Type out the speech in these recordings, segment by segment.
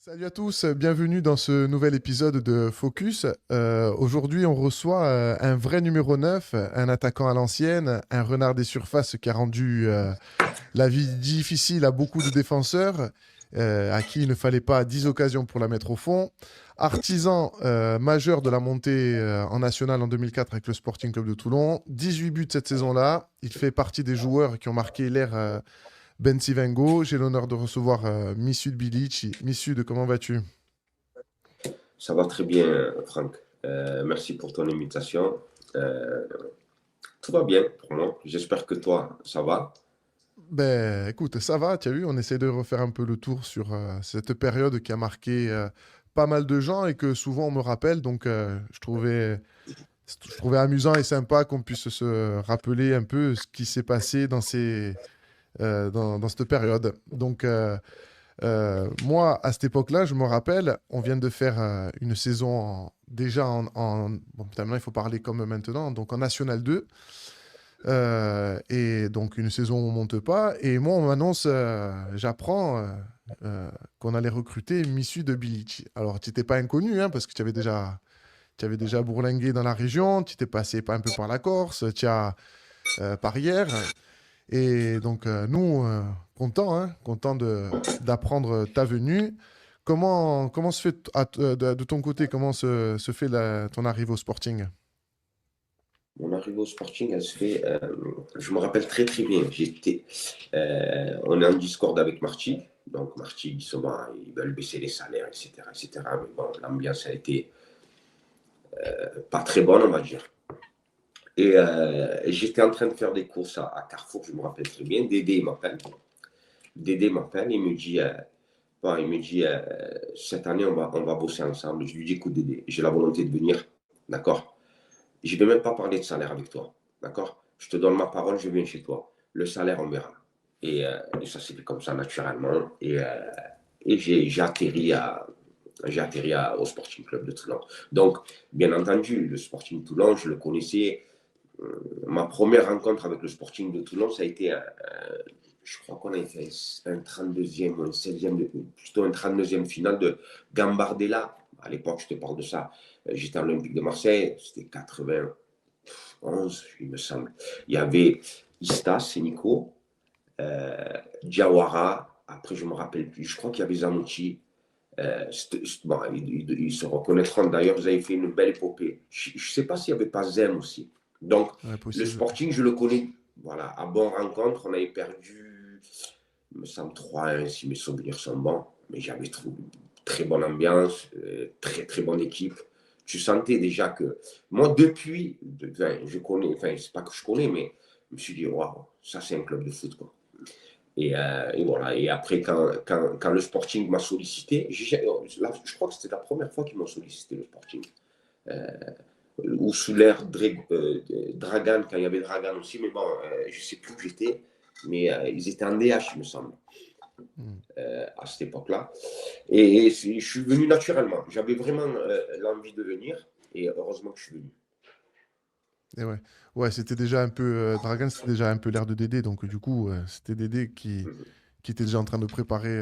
Salut à tous, bienvenue dans ce nouvel épisode de Focus. Aujourd'hui, on reçoit un vrai numéro 9, un attaquant à l'ancienne, un renard des surfaces qui a rendu la vie difficile à beaucoup de défenseurs, à qui il ne fallait pas 10 occasions pour la mettre au fond. Artisan majeur de la montée en national en 2004 avec le Sporting Club de Toulon. 18 buts cette saison-là. Il fait partie des joueurs qui ont marqué l'ère Ben Sivengo. J'ai l'honneur de recevoir Misud Bilic. Misud, comment vas-tu? Ça va très bien, Franck. Merci pour ton invitation. Euh, Tout va bien pour moi. J'espère que toi, ça va. Ben, écoute, ça va, tu as vu, on essaie de refaire un peu le tour sur cette période qui a marqué pas mal de gens et que souvent on me rappelle. Donc, je trouvais amusant et sympa qu'on puisse se rappeler un peu ce qui s'est passé dans cette période. Donc, moi, à cette époque-là, je me rappelle, on vient de faire une saison déjà bon, maintenant, il faut parler comme maintenant, donc en National 2. Et donc une saison où on monte pas. Et moi, on m'annonce, j'apprends qu'on allait recruter Missu de Bilic. Alors, tu n'étais pas inconnu, hein, parce que tu avais déjà bourlingué dans la région, tu t'es passé pas un peu par la Corse, tu as par hier. Et donc, nous, contents, hein, contents d'apprendre ta venue. Comment se fait, de ton côté, comment se fait ton arrivée au Sporting? Mon arrivée au Sporting, elle se fait. Je me rappelle très très bien. On est en Discord avec Marty. Donc Marty, souvent, ils veulent baisser les salaires, etc., etc. Mais bon, l'ambiance a été pas très bonne, on va dire. Et j'étais en train de faire des courses à Carrefour, je me rappelle très bien. Dédé m'appelle. Dédé m'appelle, il me dit, bon, cette année, on va bosser ensemble. Je lui dis, écoute, Dédé, j'ai la volonté de venir, d'accord. Je ne vais même pas parler de salaire avec toi, d'accord. Je te donne ma parole, je viens chez toi. Le salaire, on verra. Et ça s'est fait comme ça, naturellement. Et j'ai atterri au Sporting Club de Toulon. Donc, bien entendu, le Sporting Toulon, je le connaissais. Ma première rencontre avec le Sporting de Toulon, ça a été je crois qu'on a fait un 32e ou un 16e, plutôt un 32e finale de Gambardella. À l'époque, je te parle de ça. J'étais à l'Olympique de Marseille, c'était 91, il me semble. Il y avait Istas et Nico, Diawara, après je ne me rappelle plus, je crois qu'il y avait Zanucci. Bon, ils se reconnaîtront d'ailleurs, vous avez fait une belle épopée. Je ne sais pas s'il n'y avait pas Zem aussi. Donc, Ouais, le possible. Sporting, je le connais. Voilà, à bonne rencontre, on avait perdu, il me semble, 3-1, si mes souvenirs sont bons. Mais j'avais trouvé très bonne ambiance, très très bonne équipe. Tu sentais déjà que. Moi, enfin, je connais, enfin, c'est pas que je connais, mais je me suis dit, waouh, ça c'est un club de foot, quoi. Et voilà. Et après, quand le Sporting m'a sollicité, là, je crois que c'était la première fois qu'ils m'ont sollicité, le Sporting. Euh, ou sous l'ère Dragan, quand il y avait Dragan aussi, mais bon, je ne sais plus où j'étais, mais ils étaient en DH, il me semble, Hmm. à cette époque-là. Et je suis venu naturellement. J'avais vraiment l'envie de venir, et heureusement que je suis venu. Et ouais, ouais, c'était déjà un peu Dragan, c'était déjà un peu l'air de Dédé, donc du coup, c'était Dédé qui était déjà en train de préparer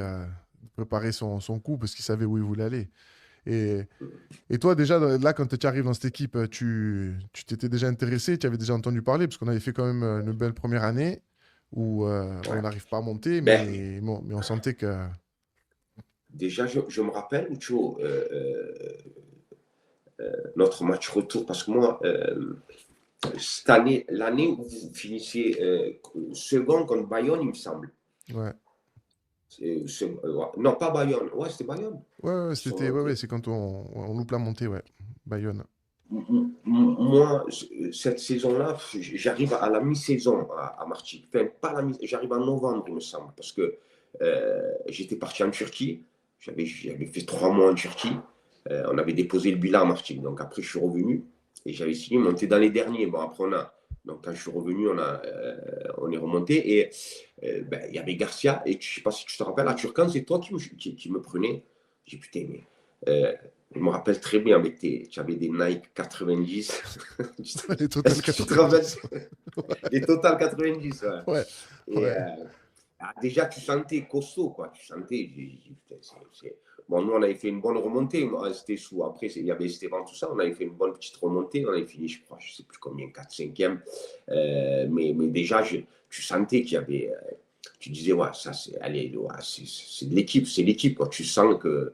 son coup parce qu'il savait où il voulait aller. Et, et toi, déjà, là, quand tu arrives dans cette équipe, tu t'étais déjà intéressé, tu avais déjà entendu parler, parce qu'on avait fait quand même une belle première année où on Ouais. n'arrive pas à monter, Ben, mais on sentait que. déjà, je me rappelle, Joe, notre match retour, parce que moi, cette année, l'année où vous finissez second contre Bayonne, il me semble. Ouais, Non, pas Bayonne. Ouais, c'était Bayonne. ouais, ouais, Sur, ouais, c'est quand on loupe la montée, ouais. Bayonne. moi, cette saison-là, j'arrive à la mi-saison à Martigues. Enfin, pas la mi j'arrive en novembre, il me semble, parce que j'étais parti en Turquie. J'avais fait 3 mois en Turquie. On avait déposé le bilan à Martigues. Donc après, je suis revenu et j'avais signé, mais on était dans les derniers. Bon, après, donc quand je suis revenu, on est remonté. Et ben, il y avait Garcia. Et je ne sais pas si tu te rappelles, à Turcan, c'est toi qui me prenais. J'ai dit, putain, mais je me rappelle très bien, tu avais des Nike 90. Les Total Est-ce que tu te rappelles? 90. Les Total 90, ouais. Ouais, Et ouais. déjà, tu sentais costaud, quoi. Tu sentais, putain, bon, nous, on avait fait une bonne remontée. C'était sous, après, il y avait Esteban, tout ça. On avait fait une bonne petite remontée. On avait fini, je crois, je ne sais plus combien, 4 5e. Mais déjà, tu sentais qu'il y avait. Tu disais, ouais, ça, c'est, allez, ouais, c'est de l'équipe, c'est l'équipe, quoi. Tu sens que.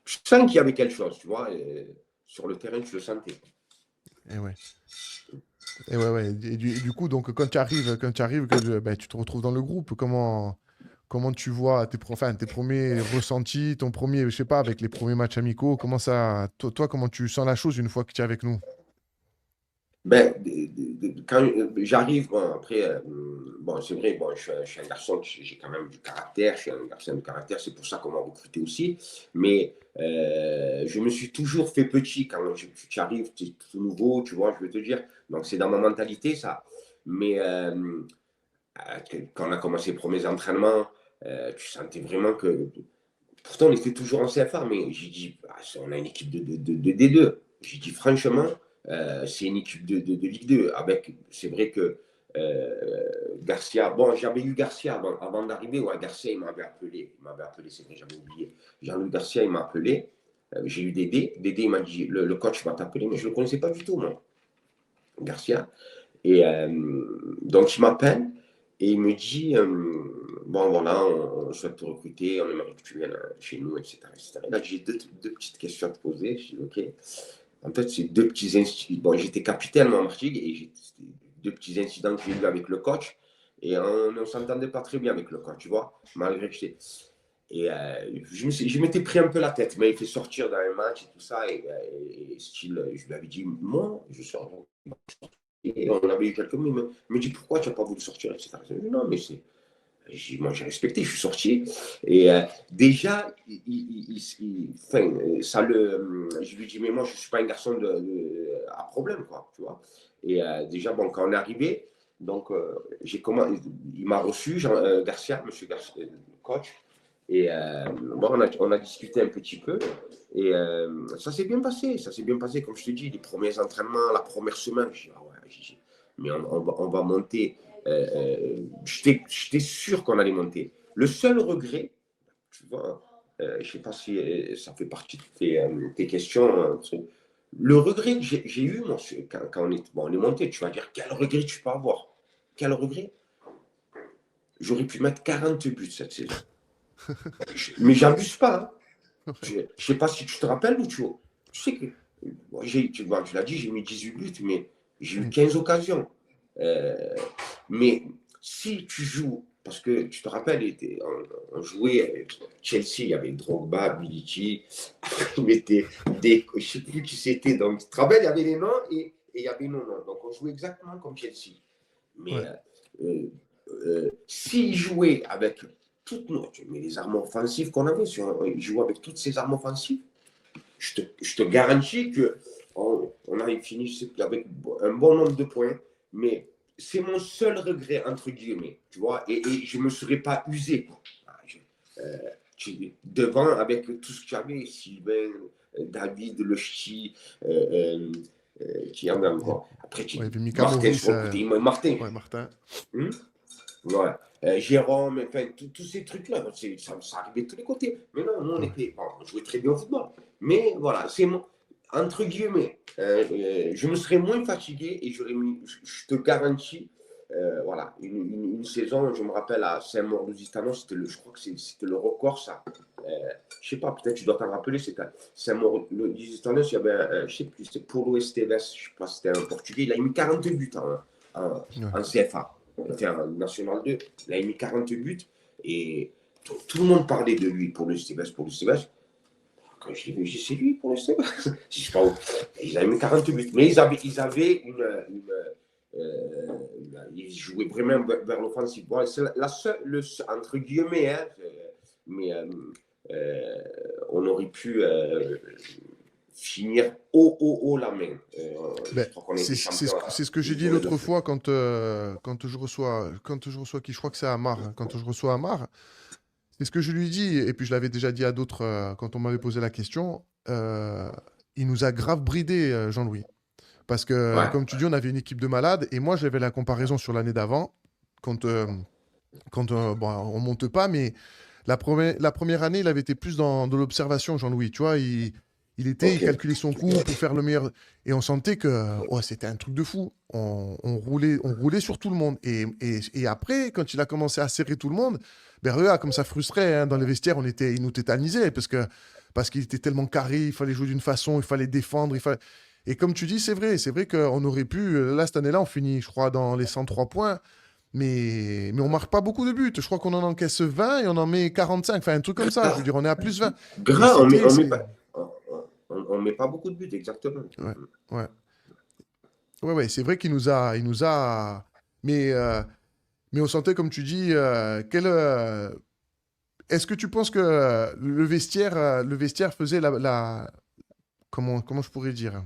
Tu sens qu'il y avait quelque chose, tu vois. Sur le terrain, tu le sentais. Et ouais. Et ouais, ouais. Et du coup, donc, quand tu arrives, ben, tu te retrouves dans le groupe, comment tu vois tes premiers ressentis, ton premier, je sais pas, avec les premiers matchs amicaux, toi, comment tu sens la chose une fois que tu es avec nous? Ben, quand j'arrive, bon, après, bon, c'est vrai, bon, je suis un garçon, j'ai quand même du caractère, je suis un garçon de caractère, c'est pour ça qu'on m'a recruté aussi. Mais je me suis toujours fait petit quand tu arrives, tu es tout nouveau, tu vois, je veux te dire. Donc, c'est dans ma mentalité, ça. Mais quand on a commencé les premiers entraînements, tu sentais vraiment que. Pourtant, on était toujours en CFA, mais j'ai dit, ah, on a une équipe de D2. J'ai dit, franchement, c'est une équipe de Ligue 2. C'est vrai que Garcia, bon, j'avais eu Garcia avant d'arriver. Ouais, Garcia, il m'avait appelé. C'est vrai, j'avais oublié. Jean-Louis Garcia, il m'a appelé. J'ai eu Dédé. Dédé, il m'a dit, le coach va t'appeler, mais je ne le connaissais pas du tout, moi, Garcia. Et donc, il m'appelle et il me dit bon, voilà, on souhaite te recruter, on aimerait que tu viennes chez nous, etc. etc. Et là, j'ai deux petites questions à te poser. Je dis ok. En fait, c'est deux petits incidents. Bon, j'étais capitaine, moi, en Martigues, et j'ai deux petits incidents que j'ai eu avec le coach. Et on ne s'entendait pas très bien avec le coach, tu vois, malgré que j'étais. Et je m'étais pris un peu la tête, mais il fait sortir dans un match et tout ça. Et style, je lui avais dit, moi, je sors. Et on avait eu quelques mots. Il me dit pourquoi tu n'as pas voulu sortir, etc. Je dit, non, mais c'est. Moi, j'ai respecté, je suis sorti. Et déjà, enfin, je lui dis, mais moi, je ne suis pas un garçon à problème, quoi, tu vois. Et déjà, bon, quand on est arrivé, donc, il m'a reçu, Garcia, monsieur Garcia, le coach. Et bon, on a discuté un petit peu. Et ça s'est bien passé. Ça s'est bien passé, comme je te dis, les premiers entraînements, la première semaine. Je dis, ah ouais, mais on va monter. J'étais sûr qu'on allait monter. Le seul regret, tu vois, je ne sais pas si ça fait partie de tes questions. Le regret que j'ai eu, moi, quand on est monté, tu vas dire, quel regret tu peux avoir? Quel regret? J'aurais pu mettre 40 buts cette saison. Mais j'abuse pas. Hein. Je ne sais pas si tu te rappelles ou tu sais que tu l'as dit, j'ai mis 18 buts, mais j'ai eu 15 occasions. Mais si tu joues, parce que tu te rappelles, on jouait Chelsea, il y avait Drogba, Bilici, il mettait je ne sais plus qui c'était. Donc, tu te rappelles, il y avait les noms et il y avait nos noms. Donc, on jouait exactement comme Chelsea. Mais Ouais. s'il jouait avec mais les armes offensives qu'on avait, il jouait avec toutes ces armes offensives, je te garantis qu'on avait fini avec un bon nombre de points, mais c'est mon seul regret, entre guillemets, tu vois, et je ne me serais pas usé. Devant, avec tout ce qu'il y avait, Sylvain, David, Le Ch'ti, qui en a encore. Après, Ouais, et puis Mika Martin Maurice, sur le côté, Martin. ouais, Martin. Hum? Ouais. Jérôme, enfin, tous ces trucs-là, ça arrivait de tous les côtés. Mais non, nous, Ouais. on jouait très bien au football. Mais voilà, entre guillemets, je me serais moins fatigué et j'aurais mis, je te garantis, voilà, une saison, je me rappelle à Saint-Maur-Lusitano, je crois que c'était le record, ça. Je sais pas, peut-être tu dois t'en rappeler, c'était Saint-Maur-Lusitano, il y avait, je sais plus, c'était Paulo Esteves, je sais pas, c'était un Portugais, il a mis 40 buts Ouais. en CFA. Était en National 2, il a mis 40 buts et tout le monde parlait de lui pour le Stevens. Quand je l'ai vu, j'ai dit c'est lui pour le Stevens. Je sais pas où. Il a mis 40 buts. Mais ils avaient ils jouaient vraiment vers l'offensive. Bon, c'est la seule, entre guillemets, hein, mais on aurait pu finir haut la main. Ben, Je crois qu'on a c'est été c'est champion ce que à c'est ce que j'ai une dit journée de l'autre foot. fois quand je reçois qui, je crois que c'est Amar, hein, quand je reçois Amar, c'est ce que je lui dis, et puis je l'avais déjà dit à d'autres quand on m'avait posé la question. Il nous a grave bridé, Jean-Louis. Parce que, Ouais. comme tu dis, on avait une équipe de malades, et moi j'avais la comparaison sur l'année d'avant, quand bon, on monte pas, mais La première année, il avait été plus dans de l'observation, Jean-Louis. Tu vois, il Ok. calculait son coup pour faire le meilleur. Et on sentait que ouais, c'était un truc de fou. On roulait sur tout le monde. Et après, quand il a commencé à serrer tout le monde, ben regarde, comme ça frustrait. Hein, dans les vestiaires, il nous tétanisait parce qu'il était tellement carré, il fallait jouer d'une façon, il fallait défendre, il fallait. Et comme tu dis, c'est vrai qu'on aurait pu. Là, cette année-là, on finit, je crois, dans les 103 points. Mais on marque pas beaucoup de buts. Je crois qu'on en encaisse 20 et on en met 45. Enfin, un truc comme ça. Je veux dire, on est à plus 20. Et Gras, c'était. on met pas beaucoup de buts, exactement. Ouais, ouais. Ouais, ouais, c'est vrai il nous a. Mais, euh, mais on sentait, comme tu dis, est-ce que tu penses que le vestiaire faisait comment je pourrais dire?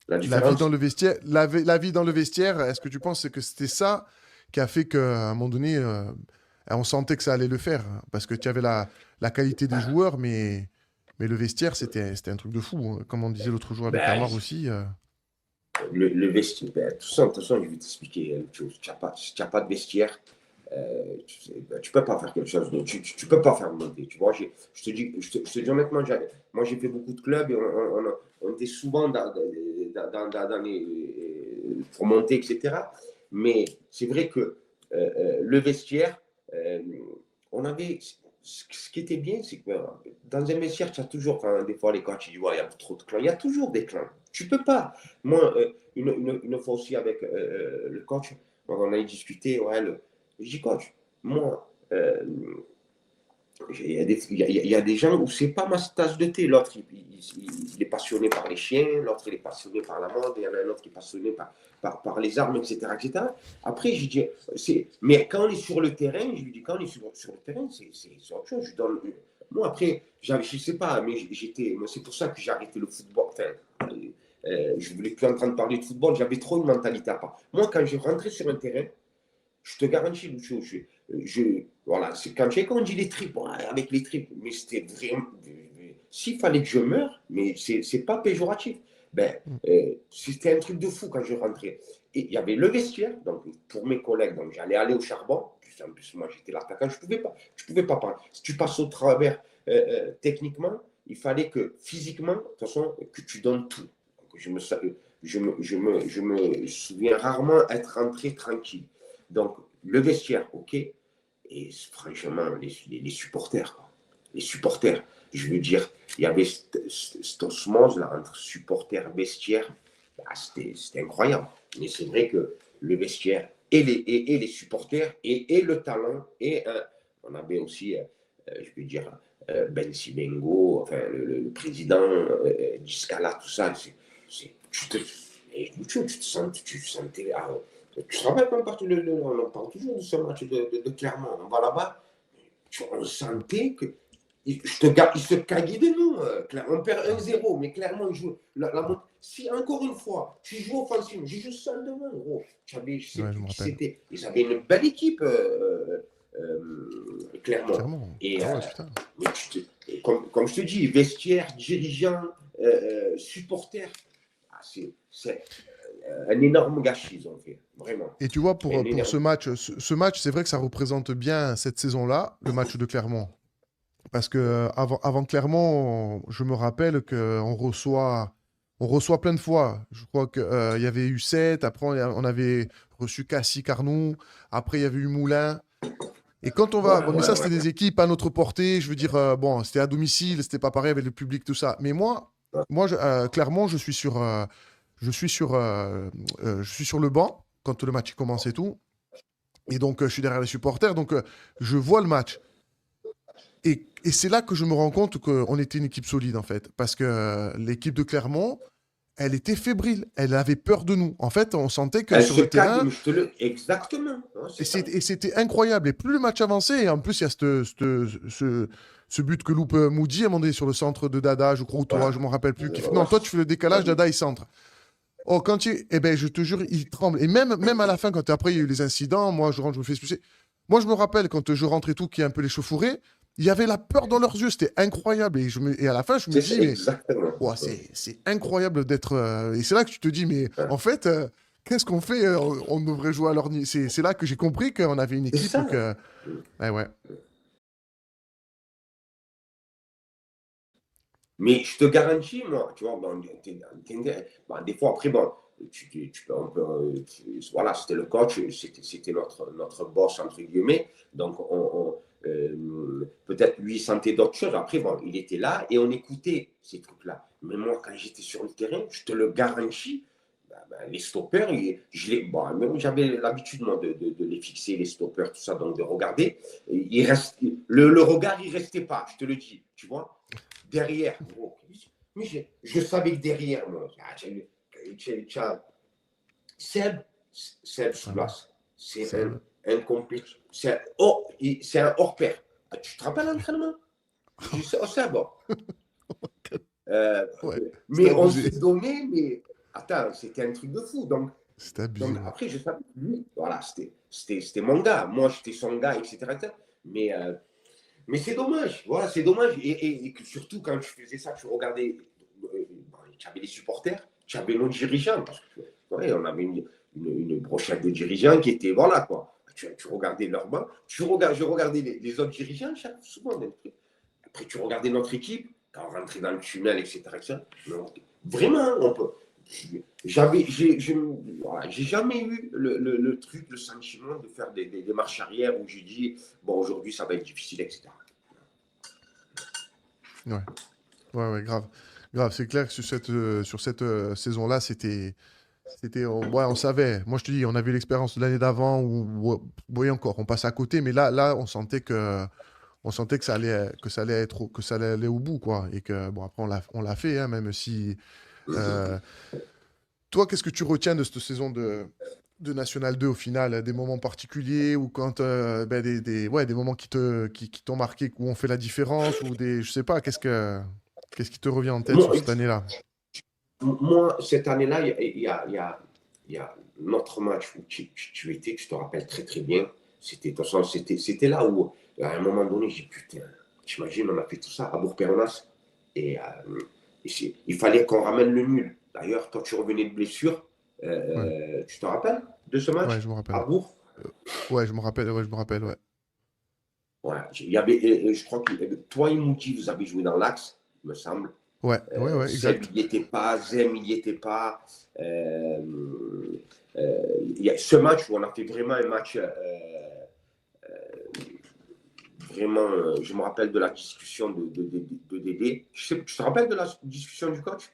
La La vie dans différence, le vestiaire, la vie dans le vestiaire, est-ce que tu penses que c'était ça qui a fait qu'à un moment donné, on sentait que ça allait le faire? Parce que tu avais la qualité des joueurs, mais le vestiaire, c'était un truc de fou. Hein. Comme on disait l'autre jour avec ben, Amar aussi. le vestiaire, ben, de toute façon, je vais t'expliquer une chose. Si tu n'as pas de vestiaire, tu peux pas faire quelque chose d'autre. Tu peux pas faire monter. Tu vois, je te dis honnêtement, moi j'ai fait beaucoup de clubs et on était souvent dans pour monter, etc. Mais c'est vrai que le vestiaire, euh, on avait. Ce qui était bien, c'est que dans un vestiaire, tu as toujours, quand des fois les coachs ils disent, ouais, il y a trop de clans. Il y a toujours des clans. Tu peux pas. Moi, une fois aussi avec le coach, on a discuté, ouais, je dis, coach, moi, il y a des gens où c'est pas ma tasse de thé. L'autre, il est passionné par les chiens, l'autre, il est passionné par la mode, il y en a un autre qui est passionné par les armes, etc., etc. Après, je dis, mais quand on est sur le terrain, je lui dis, quand on est sur le terrain, c'est autre chose. Moi, après, je sais pas, mais c'est pour ça que j'ai arrêté le football. Enfin, je voulais plus entendre parler de football, j'avais trop une mentalité à part. Moi, quand je rentrais sur un terrain, je te garantis une chose. Voilà, c'est quand j'ai dit les tripes, ouais, avec les tripes, mais c'était vraiment. S'il fallait que je meure, mais c'est pas péjoratif. Ben, c'était un truc de fou quand je rentrais. Et il y avait le vestiaire, donc pour mes collègues, donc j'allais aller au charbon. En plus, moi j'étais l'attaquant, je pouvais pas parler. Si tu passes au travers techniquement, il fallait que physiquement, de toute façon, que tu donnes tout. Donc, je me souviens rarement être rentré tranquille. Donc, le vestiaire, ok. Et franchement, les supporters, quoi. Les supporters, je veux dire, il y avait cette osmose là entre supporters et vestiaire. Bah, c'était incroyable. Mais c'est vrai que le vestiaire et les supporters et le talent, on avait aussi, je veux dire, Ben Sibengo, enfin, le président d'Iscala, tout ça. Tu te sentais. Tu te rappelles quand on parle toujours de ce match de Clermont. On va là-bas, on sentait que. Il se caguait de nous. On perd 1-0, mais clairement, il joue. Si encore une fois, tu joues offensif, j'ai juste ça devant, gros. Je sais Ouais, je plus me qui rappelle. c'était. Ils avaient une belle équipe, clairement. Clairement. Et, Ah ouais, putain. mais comme je te dis, vestiaire, dirigeant, supporter, c'est un énorme gâchis, ils ont fait. Vraiment. Et tu vois, Un pour énorme. ce match, c'est vrai que ça représente bien cette saison-là, le match de Clermont. Parce que avant Clermont, je me rappelle on reçoit plein de fois. Je crois qu'il y avait eu 7, après on avait reçu Cassis Carnou, après il y avait eu Moulin. Et quand on va. Ouais, Bon, mais ouais, ça, ouais. c'était des équipes à notre portée. Je veux dire, bon, c'était à domicile, c'était pas pareil avec le public, tout ça. Mais Clermont, je suis sur le banc quand le match commence et tout. Et donc, je suis derrière les supporters. Donc, je vois le match. Et c'est là que je me rends compte qu'on était une équipe solide, en fait. Parce que l'équipe de Clermont, elle était fébrile. Elle avait peur de nous. En fait, on sentait que Elle sur se le cague, terrain, mais je te le. Exactement. Ouais, c'est ça. et c'était incroyable. Et plus le match avançait, et en plus, il y a ce but que loupe Moody à un moment donné sur le centre de Dada, je crois, ou Ouais. toi, je ne me rappelle plus. Ouais. Non, toi, tu fais le décalage, Dada, il centre. Oh, eh ben, je te jure, il tremble. Et même à la fin, quand après, il y a eu les incidents, moi, je rentre, je me fais expulser. Moi, je me rappelle, quand je rentre et tout, qui est un peu l'échauffourée, il y avait la peur dans leurs yeux. C'était incroyable. Et à la fin, je me C'est ça, dis, mais exactement. ouah, c'est incroyable d'être. Et c'est là que tu te dis, mais Ouais. en fait, qu'est-ce qu'on fait on devrait jouer à leur niveau. C'est là que j'ai compris qu'on avait une C'est équipe ça. que. Ouais, ouais. Mais je te garantis, moi, tu vois, bon, bon, des fois, après, bon, on peut, voilà, c'était le coach, c'était notre boss, entre guillemets. Donc, peut-être lui, il sentait d'autres choses. Après, bon, il était là et on écoutait ces trucs-là. Mais moi, quand j'étais sur le terrain, je te le garantis, les stoppers, bon, j'avais l'habitude moi, de les fixer, les stoppers, tout ça, donc de regarder. Le regard, il ne restait pas, je te le dis, tu vois. Derrière, gros. Mais je savais que derrière, moi, Seb, Seb Ah ouais, Soulas, c'est c'est vrai. un complice, c'est un hors pair. Ah, tu te rappelles l'entraînement? Je dis, oh, Seb, bon. Euh, Ouais, c'était mais on abusé. s'est donné, mais attends, c'était un truc de fou. C'était abusé, Donc ouais. après, je savais que lui, voilà, c'était mon gars. Moi, j'étais son gars, etc. Mais, mais c'est dommage. Voilà, c'est dommage. Et que surtout, quand tu faisais ça, tu regardais, tu avais les supporters, tu avais nos dirigeants. Parce que, ouais, on avait une brochette de dirigeants qui était, voilà, quoi. Tu regardais leur banc. Je regardais les autres dirigeants, souvent. Après, tu regardais notre équipe, quand on rentrait dans le tunnel, etc. Vraiment, on peut. Voilà, j'ai jamais eu le truc, le sentiment de faire des marches arrière où j'ai dit, bon, aujourd'hui, ça va être difficile, etc. Ouais, ouais, ouais, grave. Grave, c'est clair que sur cette saison-là, ouais, on savait. Moi, je te dis, on avait l'expérience de l'année d'avant où, oui, encore, on passait à côté, mais là, on sentait que ça allait que ça allait aller au bout, quoi. Et que, bon, après, on l'a fait, hein, même si. euh, Toi, qu'est-ce que tu retiens de cette saison de National 2 au final? Des moments particuliers ou quand, ben, ouais, des moments qui t'ont marqué, où on fait la différence ou je sais pas, qu'est-ce qui te revient en tête Moi, sur cette année-là? moi, cette année-là, il y a notre match où tu étais, tu te rappelles très très bien. C'était, de toute façon, c'était là où, à un moment donné, j'ai dit, putain, t'imagines, on a fait tout ça à Bourg-Péronas. Et, il fallait qu'on ramène le nul. D'ailleurs, toi, tu revenais de blessure. Ouais, Tu te rappelles de ce ouais, match je me rappelle. à Bourg? Euh, ouais, je me rappelle, ouais. Ouais, il y avait, je crois que toi et Mouti, vous avez joué dans l'axe, il me semble. Ouais, ouais, ouais, Seb, exact. il n'y était pas. Zem, il n'y était pas. Euh, il y a ce match où on a fait vraiment un match vraiment. Je me rappelle de la discussion de Dédé. Tu te rappelles de la discussion du coach?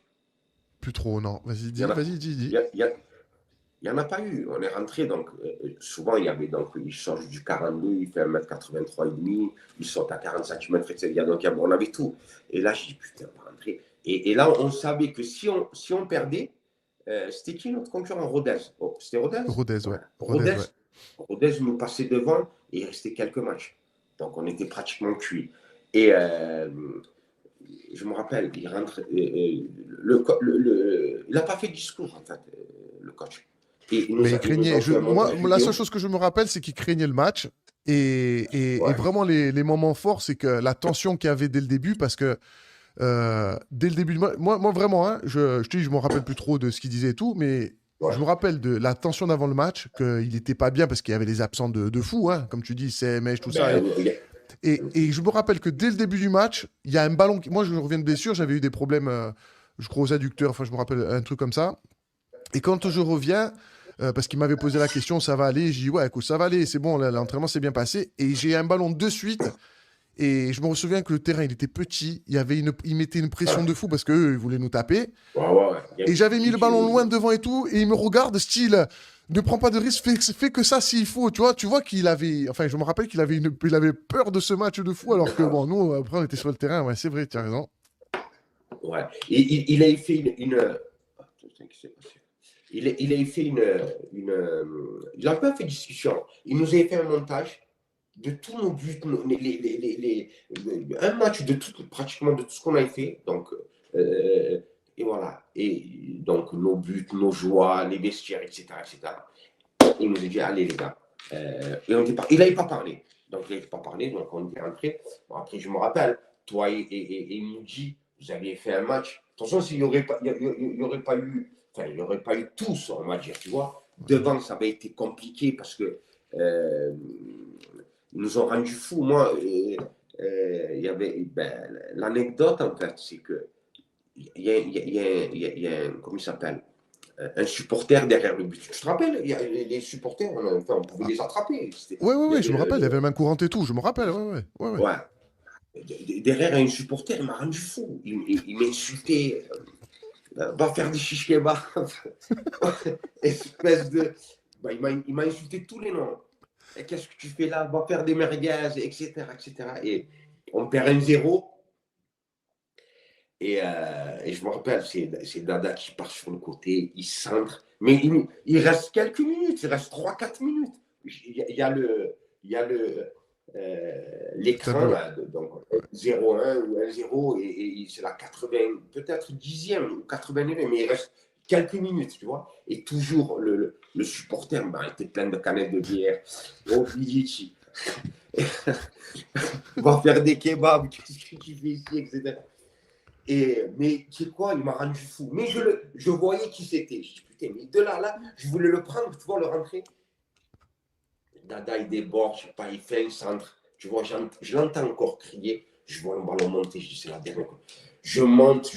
Plus trop, non. Il y en a, Dis. il y a- il y a- il y en a pas eu. On est rentré, donc souvent il y avait donc il change du 42, il fait 1m83 et demi, il saute à 40 cm, on avait tout. Et là, je dis putain, on va rentrer. Et là, on savait que si on perdait, c'était qui notre concurrent? Rodez. Oh, c'était Rodez? Rodez, Ouais. ouais. Rodez, ouais. Rodez nous passait devant et il restait quelques matchs. Donc on était pratiquement cuits. Et je me rappelle, il rentre. Il n'a pas fait de discours, en fait, le coach. Et Mais il ils nous craignait. ont fait un Moi, montage la seule vidéo. chose que je me rappelle, c'est qu'il craignait le match. Et Ouais. vraiment, les moments forts, c'est que la tension qu'il y avait dès le début, parce que dès le début, moi vraiment, hein, je te dis, je me rappelle plus trop de ce qu'il disait et tout, mais Ouais. je me rappelle de la tension d'avant le match, qu'il n'était pas bien parce qu'il y avait les absents de fou, hein, comme tu dis, CMH, tout ça. Ben, Et je me rappelle que dès le début du match, il y a un ballon. Moi, je reviens de blessure, j'avais eu des problèmes, je crois, aux adducteurs, enfin, je me rappelle un truc comme ça. Et quand je reviens, parce qu'il m'avait posé la question, ça va aller, j'ai dit, ouais, écoute, ça va aller, c'est bon, l'entraînement s'est bien passé. Et j'ai un ballon de suite. Et je me souviens que le terrain, il était petit. Il mettait une pression de fou parce qu'eux, ils voulaient nous taper. ouais, ouais. Et j'avais mis le Qui, ballon loin devant et tout. Et il me regarde, style, ne prends pas de risque, fais que ça s'il faut. Tu vois qu'il avait. Enfin, je me rappelle il avait peur de ce match de fou. Alors que, bon, nous, après, on était sur le terrain. Ouais, c'est vrai, tu as raison. ouais. Et il a fait il a fait il a pas fait discussion. Il nous avait fait un montage de tous nos buts, un match de tout, pratiquement de tout ce qu'on avait fait. Donc, et voilà. Et donc, nos buts, nos joies, les vestiaires, etc. etc. Il nous a dit, allez les gars. Et on dit pas, il n'avait pas parlé. Donc, il n'avait pas parlé, donc on est rentré. Bon, après, je me rappelle, toi et il nous dit, vous aviez fait un match. Attention, s'il n'y aurait, y aurait pas eu, enfin, il n'y aurait pas eu tous, on va dire, tu vois. Ouais. Devant, ça avait été compliqué parce que ils nous ont rendu fous. Moi, y avait, ben, l'anecdote, en fait, c'est que il y a comment il s'appelle? Un supporter derrière le but. Tu te rappelles? Il y a les supporters, enfin, on pouvait Ah, les attraper. ouais, ouais, Il y ouais, je avait me rappelle, il y avait la main courante et tout, je me rappelle, ouais, ouais, ouais, ouais. ouais. Derrière un supporter, il m'a rendu fou. Il m'a insulté. Va faire des shish kebabs. Espèce de. Bah, il m'a insulté tous les noms. Et qu'est-ce que tu fais là? Va faire des merguez, etc., etc. Et on perd un zéro. Et je me rappelle, c'est Dada qui part sur le côté, il centre. Mais il reste quelques minutes, il reste 3 4 minutes. Il y a Le l'écran, tableau. là, donc 0-1 ou 1-0, et c'est la 80, peut-être 10e ou 89e, mais il reste quelques minutes, tu vois. Et toujours, le supporter bah, était plein de canettes de bière. Oh, Bilici, va faire des kebabs, qu'est-ce que tu fais ici, etc. Mais tu sais quoi, il m'a rendu fou. Mais je voyais qui c'était. Je dis, putain, mais de là, je voulais le prendre, tu vois, le rentrer. Dada, il déborde, je sais pas, il fait un centre. Tu vois, je l'entends encore crier. Je vois le ballon monter, je dis, c'est la dernière. Je monte,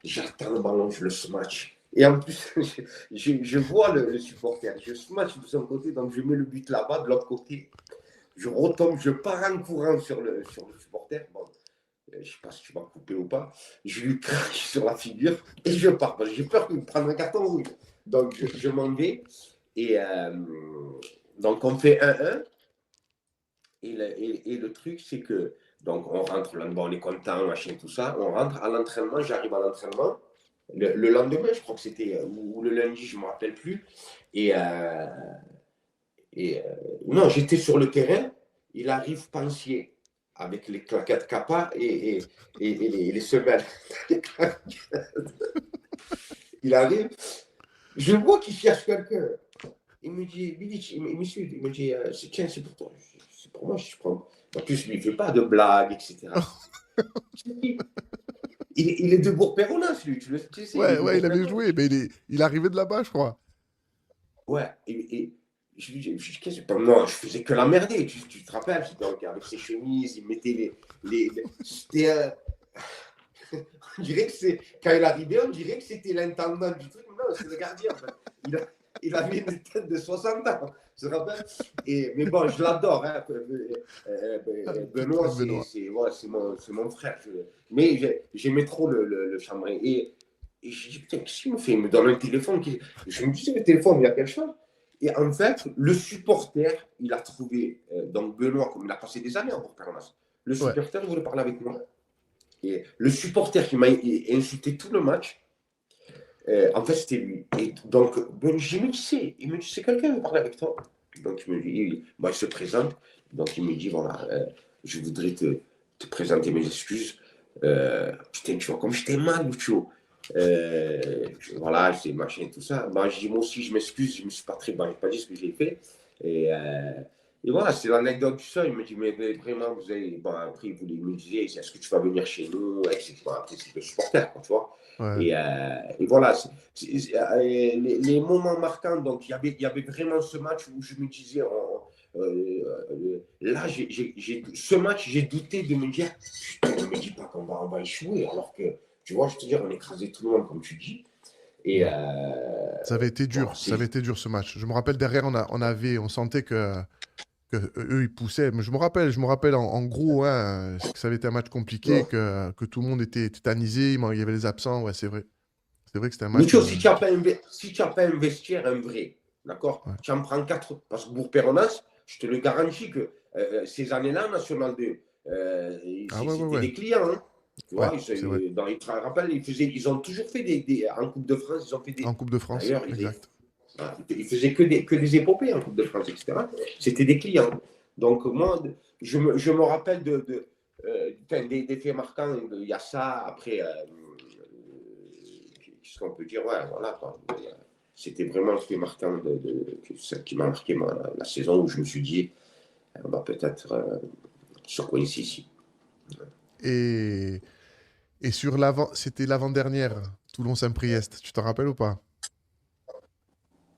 j'attends le ballon, je le smash. Et en plus, je vois le supporter. Je smash de son côté, donc je mets le but là-bas, de l'autre côté. Je retombe, je pars en courant sur le supporter. Bon, je ne sais pas si tu vas couper ou pas, je lui crache sur la figure et je pars. Parce que j'ai peur qu'il me prenne un carton rouge. Donc, je m'en vais. Et donc, on fait 1-1. Et le truc, c'est que, donc, on rentre là-bas, on est content, machin, tout ça. On rentre à l'entraînement, j'arrive à l'entraînement. Le lendemain, je crois que c'était, ou le lundi, je ne me rappelle plus. Et, euh, et non, j'étais sur le terrain. Il arrive pensier avec les claquettes Kappa et les semelles. Il arrive, je vois qu'il cherche quelqu'un. Il me dit, Bilic, monsieur, il me dit, tiens, c'est pour toi. C'est pour moi, je prends. En plus, lui, il ne fait pas de blagues, etc. Il est de Bourg-Péronas, lui, tu sais, il est Ouais, de ouais, il avait Bourg-Péronas. joué, mais il arrivait de là-bas, je crois. Ouais, et je lui dis, qu'est-ce que moi, je faisais que la merder, tu te rappelles, donc avec ses chemises, il mettait c'était on dirait que c'est, quand il arrivait, on dirait que c'était l'intendant du truc, non, c'est le gardien, en fait. Il avait une tête de 60 ans, je te rappelle. Mais bon, je l'adore, hein. Putain, Benoît, Benoît. ouais, c'est mon frère. Mais j'aimais trop le chambray. Et je dis, putain, qu'est-ce qu'il me fait? Il me donne un téléphone. Je me disais, le téléphone, il y a quelque chose. Et en fait, le supporter, il a trouvé, donc Benoît, comme il a passé des années en Bourg-Pernas, le Ouais. supporter voulait parler avec moi. Et le supporter qui m'a insulté tout le match, en fait, c'était lui. Et donc, ben, j'ai dit, mais qui c'est? Il me dit, c'est quelqu'un qui veut parler avec toi. Donc, il me dit, bah, il se présente. Donc, il me dit, voilà, je voudrais te présenter mes excuses. Putain, tu vois, comme j'étais mal, tu vois. Voilà, c'est machin, tout ça. Bah, je dis, moi aussi, je m'excuse, je ne me suis pas très bien, pas dit ce que j'ai fait. Et, euh, et voilà, c'est l'anecdote du ça. Il me dit, mais vraiment, vous avez. Bon, après, il me disait, est-ce que tu vas venir chez nous? Etc. Après, c'est le supporter, quoi, tu vois. Ouais. Et voilà, les moments marquants, donc il y avait vraiment ce match où je me disais, là, ce match, j'ai douté de me dire, putain, ne me dis pas on va échouer, alors que, tu vois, je te dis, on écrasait tout le monde, comme tu dis. Et Ouais. Ça avait été bon, dur, ça avait été dur ce match. Je me rappelle derrière, on sentait que eux ils poussaient. Mais je me rappelle en gros hein, que ça avait été un match compliqué, non. que tout le monde était tétanisé, il y avait les absents. Ouais, c'est vrai. C'est vrai que c'était un Mais match. tu vois, si tu n'as pas un vestiaire, un vrai, d'accord, Ouais. tu en prends quatre. Parce que Bourg-Péronas, je te le garantis que ces années-là, National 2, Ah ouais, ouais, c'était ouais. des clients. Hein. Tu Ouais, vois, c'est vrai. ils te rappellent, ils ont toujours fait en Coupe de France, ils ont fait En des. Coupe de France, D'ailleurs, exact. ils faisaient que des épopées en Coupe de France, etc. C'était des clients. Donc, moi, je me rappelle des faits marquants. Il y a ça, après, qu'est-ce qu'on peut dire? Ouais, voilà. C'était vraiment le fait marquant qui m'a marqué la saison où je me suis dit, on va peut-être se coincer ici. Et, et sur c'était l'avant-dernière, Toulon-Saint-Priest. Tu t'en rappelles ou pas?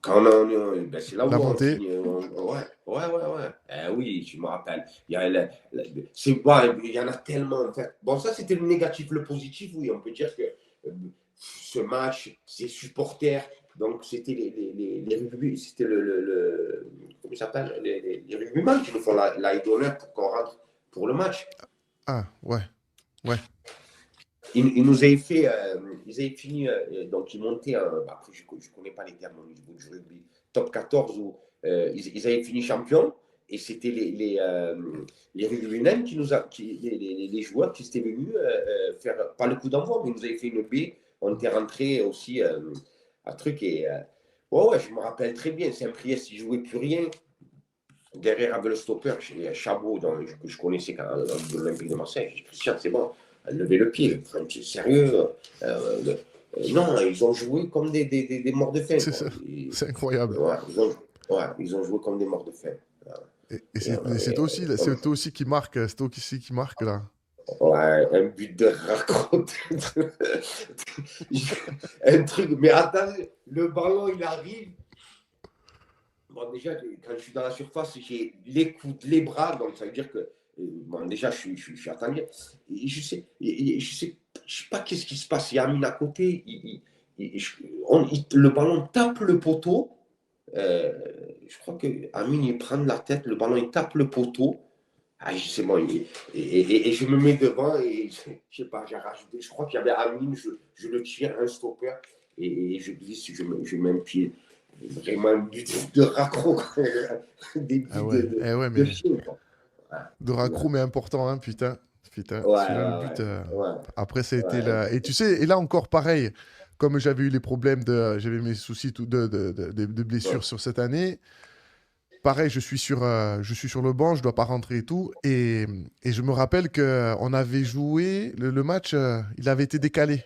Quand ben, c'est là où La on montée. finit. Ouais, ouais, ouais, ouais. oui, je me rappelle. Il y en a tellement, en fait. Bon, ça, c'était le négatif. Le positif, oui, on peut dire que ce match, ses supporters, donc c'était les rugby, c'était comment ça s'appelle, les rugbyman qui nous font la d'honneur pour qu'on rentre pour le match. Ah, ouais, ouais. Ils nous avaient fait, ils avaient fini, donc ils montaient, après je ne connais pas les termes au niveau du rugby, top 14 où ils avaient fini champion et c'était les rugbymen les joueurs qui étaient venus faire, pas le coup d'envoi, mais ils nous avaient fait une baie, on était rentrés aussi un truc et ouais, je me rappelle très bien, Saint-Priest, ils ne jouaient plus rien. Derrière avait le stopper, Chabot, que je connaissais quand de l'Olympique de Marseille. J'ai dit, Christian, c'est bon, levez le pied, sérieux. Non, ils ont joué comme des morts de faim. C'est incroyable. Ils ont joué comme des morts de faim. Et c'est toi aussi qui marque, là. Ouais, un but de raconte. Un truc, mais attendez, le ballon, il arrive. Bon, déjà, quand je suis dans la surface, j'ai les coudes, les bras, donc ça veut dire que bon, déjà, je suis attendu. Et je sais pas qu'est-ce qui se passe. Il y a Amine à côté, le ballon tape le poteau. Je crois que Amine, il prend de la tête, le ballon, il tape le poteau. Ah, c'est bon, et je me mets devant et je sais pas, j'ai rajouté. Je crois qu'il y avait Amine, je le tire, un stopper, et je glisse, je mets un pied. Vraiment un but de raccro, des buts de film. De raccro, mais important, hein, putain. Celui-là, le but. Après, ça a été là. Et tu sais, et là encore pareil, comme j'avais eu les problèmes j'avais mes soucis de blessures sur cette année. Pareil, je suis sur le banc, je dois pas rentrer et tout. Et je me rappelle qu'on avait joué, le match, il avait été décalé.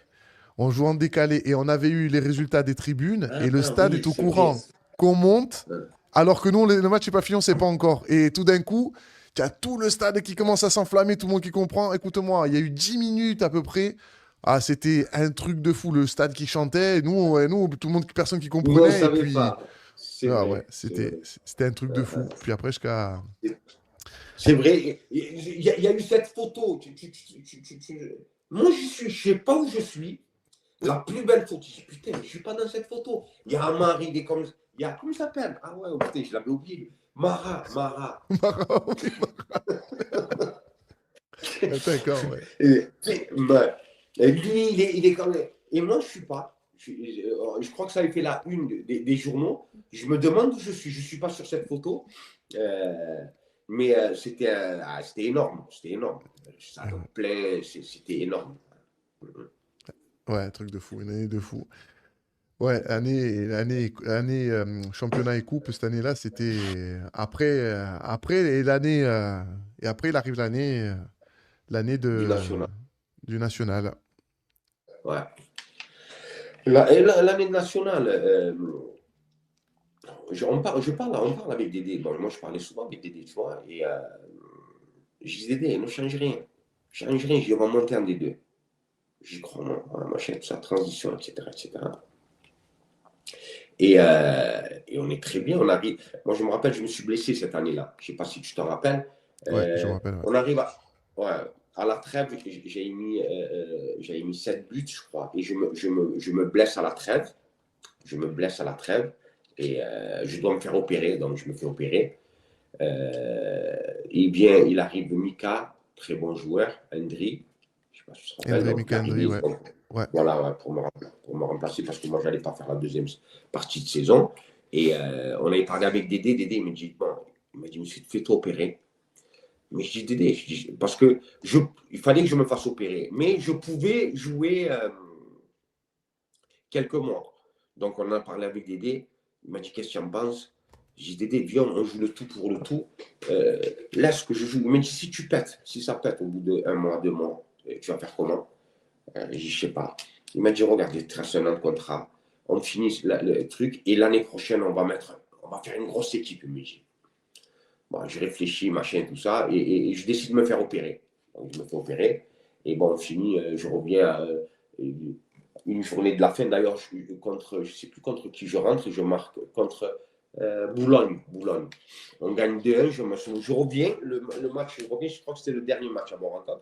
On jouait en décalé et on avait eu les résultats des tribunes et le stade est au courant qu'on monte, alors que nous, le match n'est pas fini, on ne sait pas encore. Et tout d'un coup, tu as tout le stade qui commence à s'enflammer, tout le monde qui comprend. Écoute-moi, il y a eu 10 minutes à peu près. Ah, c'était un truc de fou, le stade qui chantait. Nous tout le monde, personne qui Nous, on ne comprenait. Et savait puis, pas. C'est vrai. Ouais, c'était un truc de fou. Puis après, jusqu'à. C'est vrai. Il y a eu cette photo. Moi, je ne sais pas où je suis. La plus belle photo. Je dis, putain, je ne suis pas dans cette photo. Il y a un mari, il est comme. Il y a, comment il s'appelle? Ah ouais, putain, je l'avais oublié. Mara. D'accord, ouais. Et lui, il est quand même. Et moi, je ne suis pas. Je crois que ça avait fait la une des journaux. Je me demande où je suis. Je ne suis pas sur cette photo. Mais c'était énorme. C'était énorme. Ça plein. C'était énorme. Ouais, un truc de fou. Une année de fou. Ouais, année championnat et coupe, cette année-là, c'était après, et l'année, et après, il arrive l'année du national. Ouais. L'année nationale, on parle avec Dédé. Bon, moi, je parlais souvent avec Dédé, tu vois, et je dis Dédé, ne change rien. Change rien, je vais monter en D2. J'y crois, moi, machin, tout ça, transition, etc., etc. Et on est très bien, on arrive. Moi, je me rappelle, je me suis blessé cette année-là. Je ne sais pas si tu t'en rappelles. Ouais, je me rappelle. Ouais. On arrive à la trêve, j'ai mis 7 buts, je crois. Et je me blesse à la trêve. Je me blesse à la trêve. Et je dois me faire opérer, donc je me fais opérer. Et bien, il arrive Mika, très bon joueur, Hendry. Je ne sais pas si tu te rappelles. Mika Hendry, ouais. Voilà, pour me remplacer, parce que moi, je n'allais pas faire la deuxième partie de saison. Et on avait parlé avec Dédé. Dédé, il m'a dit, monsieur, fais-toi opérer. Mais je dis, Dédé, parce que il fallait que je me fasse opérer. Mais je pouvais jouer quelques mois. Donc, on a parlé avec Dédé. Il m'a dit, qu'est-ce que tu en penses? J'ai dit, Dédé, viens, on joue le tout pour le tout. Laisse que je joue. Il m'a dit, si ça pète au bout d'1 mois, 2 mois, tu vas faire comment? Je ne sais pas. Il m'a dit, regarde, il te reste un an de contrat. On finit le truc et l'année prochaine, on va faire une grosse équipe, il me dit. Bon, je réfléchis, machin, tout ça, et je décide de me faire opérer. Donc, je me fais opérer. Et bon, on finit, je reviens à une journée de la fin. D'ailleurs, je ne sais plus contre qui je rentre, et je marque contre Boulogne, Boulogne. On gagne 2-1, je reviens, le match, je reviens, je crois que c'était le dernier match à Boranton.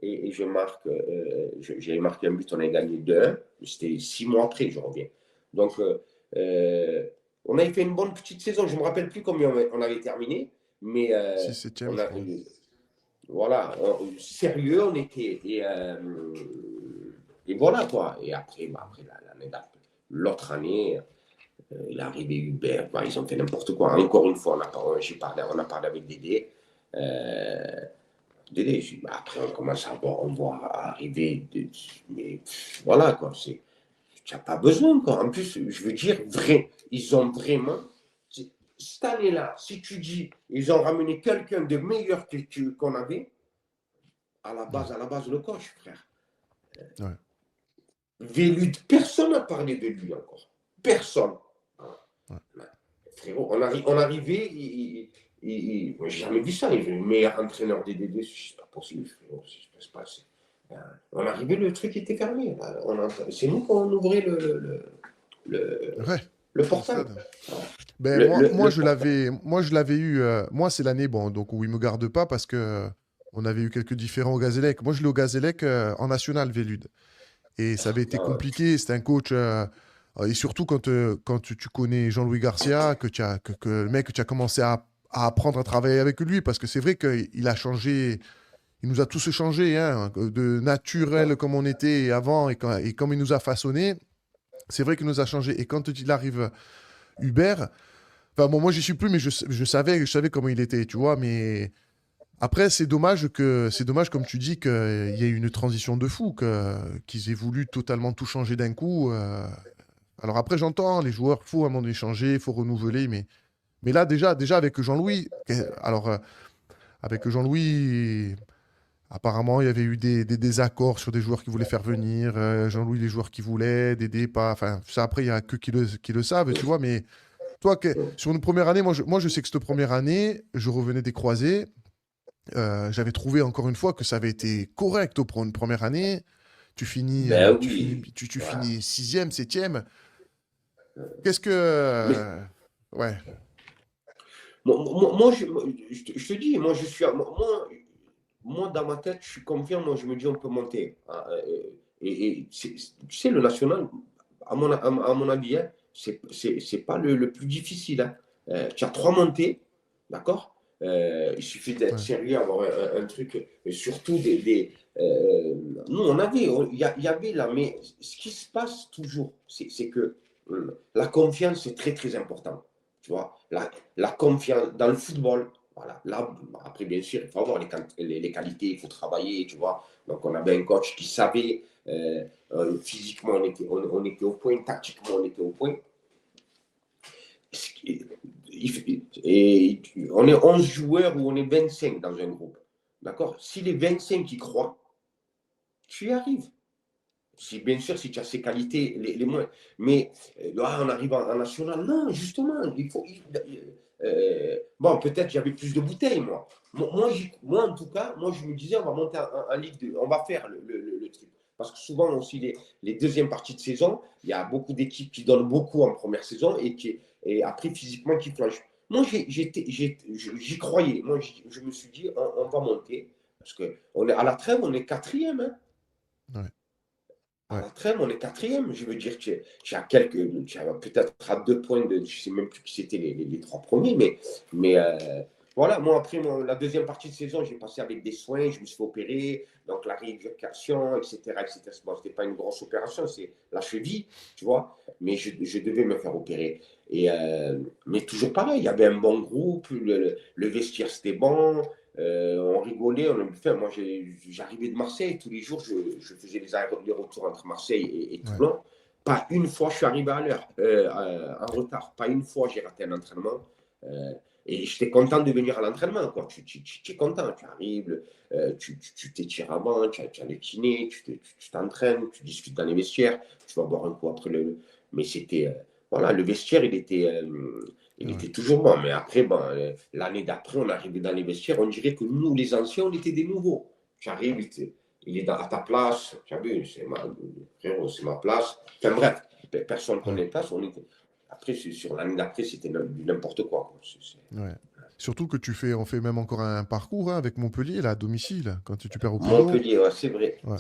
Et je marque, j'ai marqué un but, on a gagné 2-1. C'était 6 mois après, je reviens. Donc, on avait fait une bonne petite saison. Je ne me rappelle plus combien on avait terminé, mais 6-7e, on je a, crois. voilà, sérieux, on était. Et voilà quoi. Et après, après l'année d'après, l'autre année, il est arrivé Hubert, bah, ils ont fait n'importe quoi. Encore une fois, on a parlé avec Dédé. Dédé, bah, après on commence à voir, on voit arriver, mais voilà quoi, tu n'as pas besoin quoi. En plus, je veux dire, vrai, ils ont vraiment, cette année-là, si tu dis, ils ont ramené quelqu'un de meilleur qu'on avait, Ouais. à la base, le coach, frère. Ouais. Vélud, personne n'a parlé de lui encore. Personne. Ouais. Frérot, on arrivait, j'ai jamais vu ça. Il est le meilleur entraîneur des DD, c'est pas possible, frérot. C'est pas, on arrivait, le truc était fermé. C'est nous qu'on ouvrait Ouais, le le portail. stade. Ben, Portail. moi, je l'avais eu. Moi, c'est l'année bon, donc, où il me garde pas parce que on avait eu quelques différends au Gazélec. Moi, je l'ai au Gazélec en national, Vélud. Et ça avait été Ah, compliqué. C'était un coach. Et surtout quand tu connais Jean-Louis Garcia, que le mec, tu as commencé à apprendre à travailler avec lui parce que c'est vrai qu'il a changé. Il nous a tous changé, hein, de naturel comme on était avant et comme il nous a façonné. C'est vrai qu'il nous a changé. Et quand il arrive Hubert, enfin bon, moi j'y suis plus, mais je savais comment il était, tu vois. Mais après, c'est dommage comme tu dis qu'il y ait une transition de fou, qu'ils aient voulu totalement tout changer d'un coup. Alors après, j'entends les joueurs, faut à un moment donné changer, faut renouveler, mais là déjà avec Jean-Louis, alors avec Jean-Louis. Apparemment, il y avait eu des désaccords sur des joueurs qui voulaient faire venir. Jean-Louis, les joueurs qui voulaient, Dédé, pas. Enfin, ça, après, il y a que qui le savent, tu vois. Mais toi, sur une première année, moi, je sais que cette première année, je revenais des croisés. J'avais trouvé encore une fois que ça avait été correct pour une première année. ben oui. Tu Voilà. finis sixième, septième. Qu'est-ce que. Mais Ouais, je te dis, moi, je suis. Moi, dans ma tête, je suis confiant. Moi, je me dis, on peut monter. Et tu sais, le national, à mon avis, hein, c'est pas le plus difficile. Hein. Tu as 3 montées, d'accord. Il suffit d'être ouais, sérieux, avoir un truc, et surtout nous, on avait, il y avait là, mais ce qui se passe toujours, c'est que la confiance est très, très importante. Tu vois, la confiance dans le football, voilà. Là, après, bien sûr, il faut avoir les qualités, il faut travailler, tu vois. Donc, on avait un coach qui savait, physiquement, on était au point, tactiquement, on était au point. Et on est 11 joueurs ou on est 25 dans un groupe. D'accord. Si les 25 qui croient, tu y arrives. Si, bien sûr, si tu as ces qualités, les moins. Mais là, on arrive en national. Non, justement, il faut. Bon, peut-être j'avais plus de bouteilles, moi. Moi, en tout cas, moi, je me disais, on va monter en Ligue 2. On va faire le truc. Parce que souvent, aussi, les deuxièmes parties de saison, il y a beaucoup d'équipes qui donnent beaucoup en première saison et après, physiquement, qui flanchent. Moi, j'y croyais. Moi, je me suis dit, on va monter. Parce que à la trêve, on est quatrième. Hein. ouais, À ouais. la trêve, on est quatrième. Je veux dire, tu as peut-être à 2 points de. Je ne sais même plus qui c'était les 3 premiers, mais voilà, moi, après la deuxième partie de saison, j'ai passé avec des soins, je me suis fait opérer, donc la rééducation, etc. etc. Bon, ce n'était pas une grosse opération, c'est la cheville, tu vois, mais je devais me faire opérer. Mais toujours pareil, il y avait un bon groupe, le vestiaire c'était bon, on rigolait, enfin, moi j'arrivais de Marseille, tous les jours je faisais les retours entre Marseille et Ouais. Toulon. Pas une fois je suis arrivé à l'heure, en retard. Pas une fois j'ai raté un entraînement. Euh, et j'étais content de venir à l'entraînement. Quoi. Tu es content, tu arrives, tu t'étires avant, tu as le kiné, tu t'entraînes, tu discutes dans les vestiaires, tu vas boire un coup après le. Mais c'était. Voilà, le vestiaire, il Ouais. était toujours bon, mais après, bon, l'année d'après, on arrivait dans les vestiaires, on dirait que nous, les anciens, on était des nouveaux. Tu arrives, il est à ta place, tu as vu, frérot, c'est ma place. Enfin bref, personne ne prenait place, on était. Après, sur l'année d'après, c'était du n'importe quoi. Ouais. Surtout que on fait même encore un parcours hein, avec Montpellier, là, à domicile, quand tu perds au Polo. Montpellier, ouais, Ouais. c'est vrai, Eh ouais,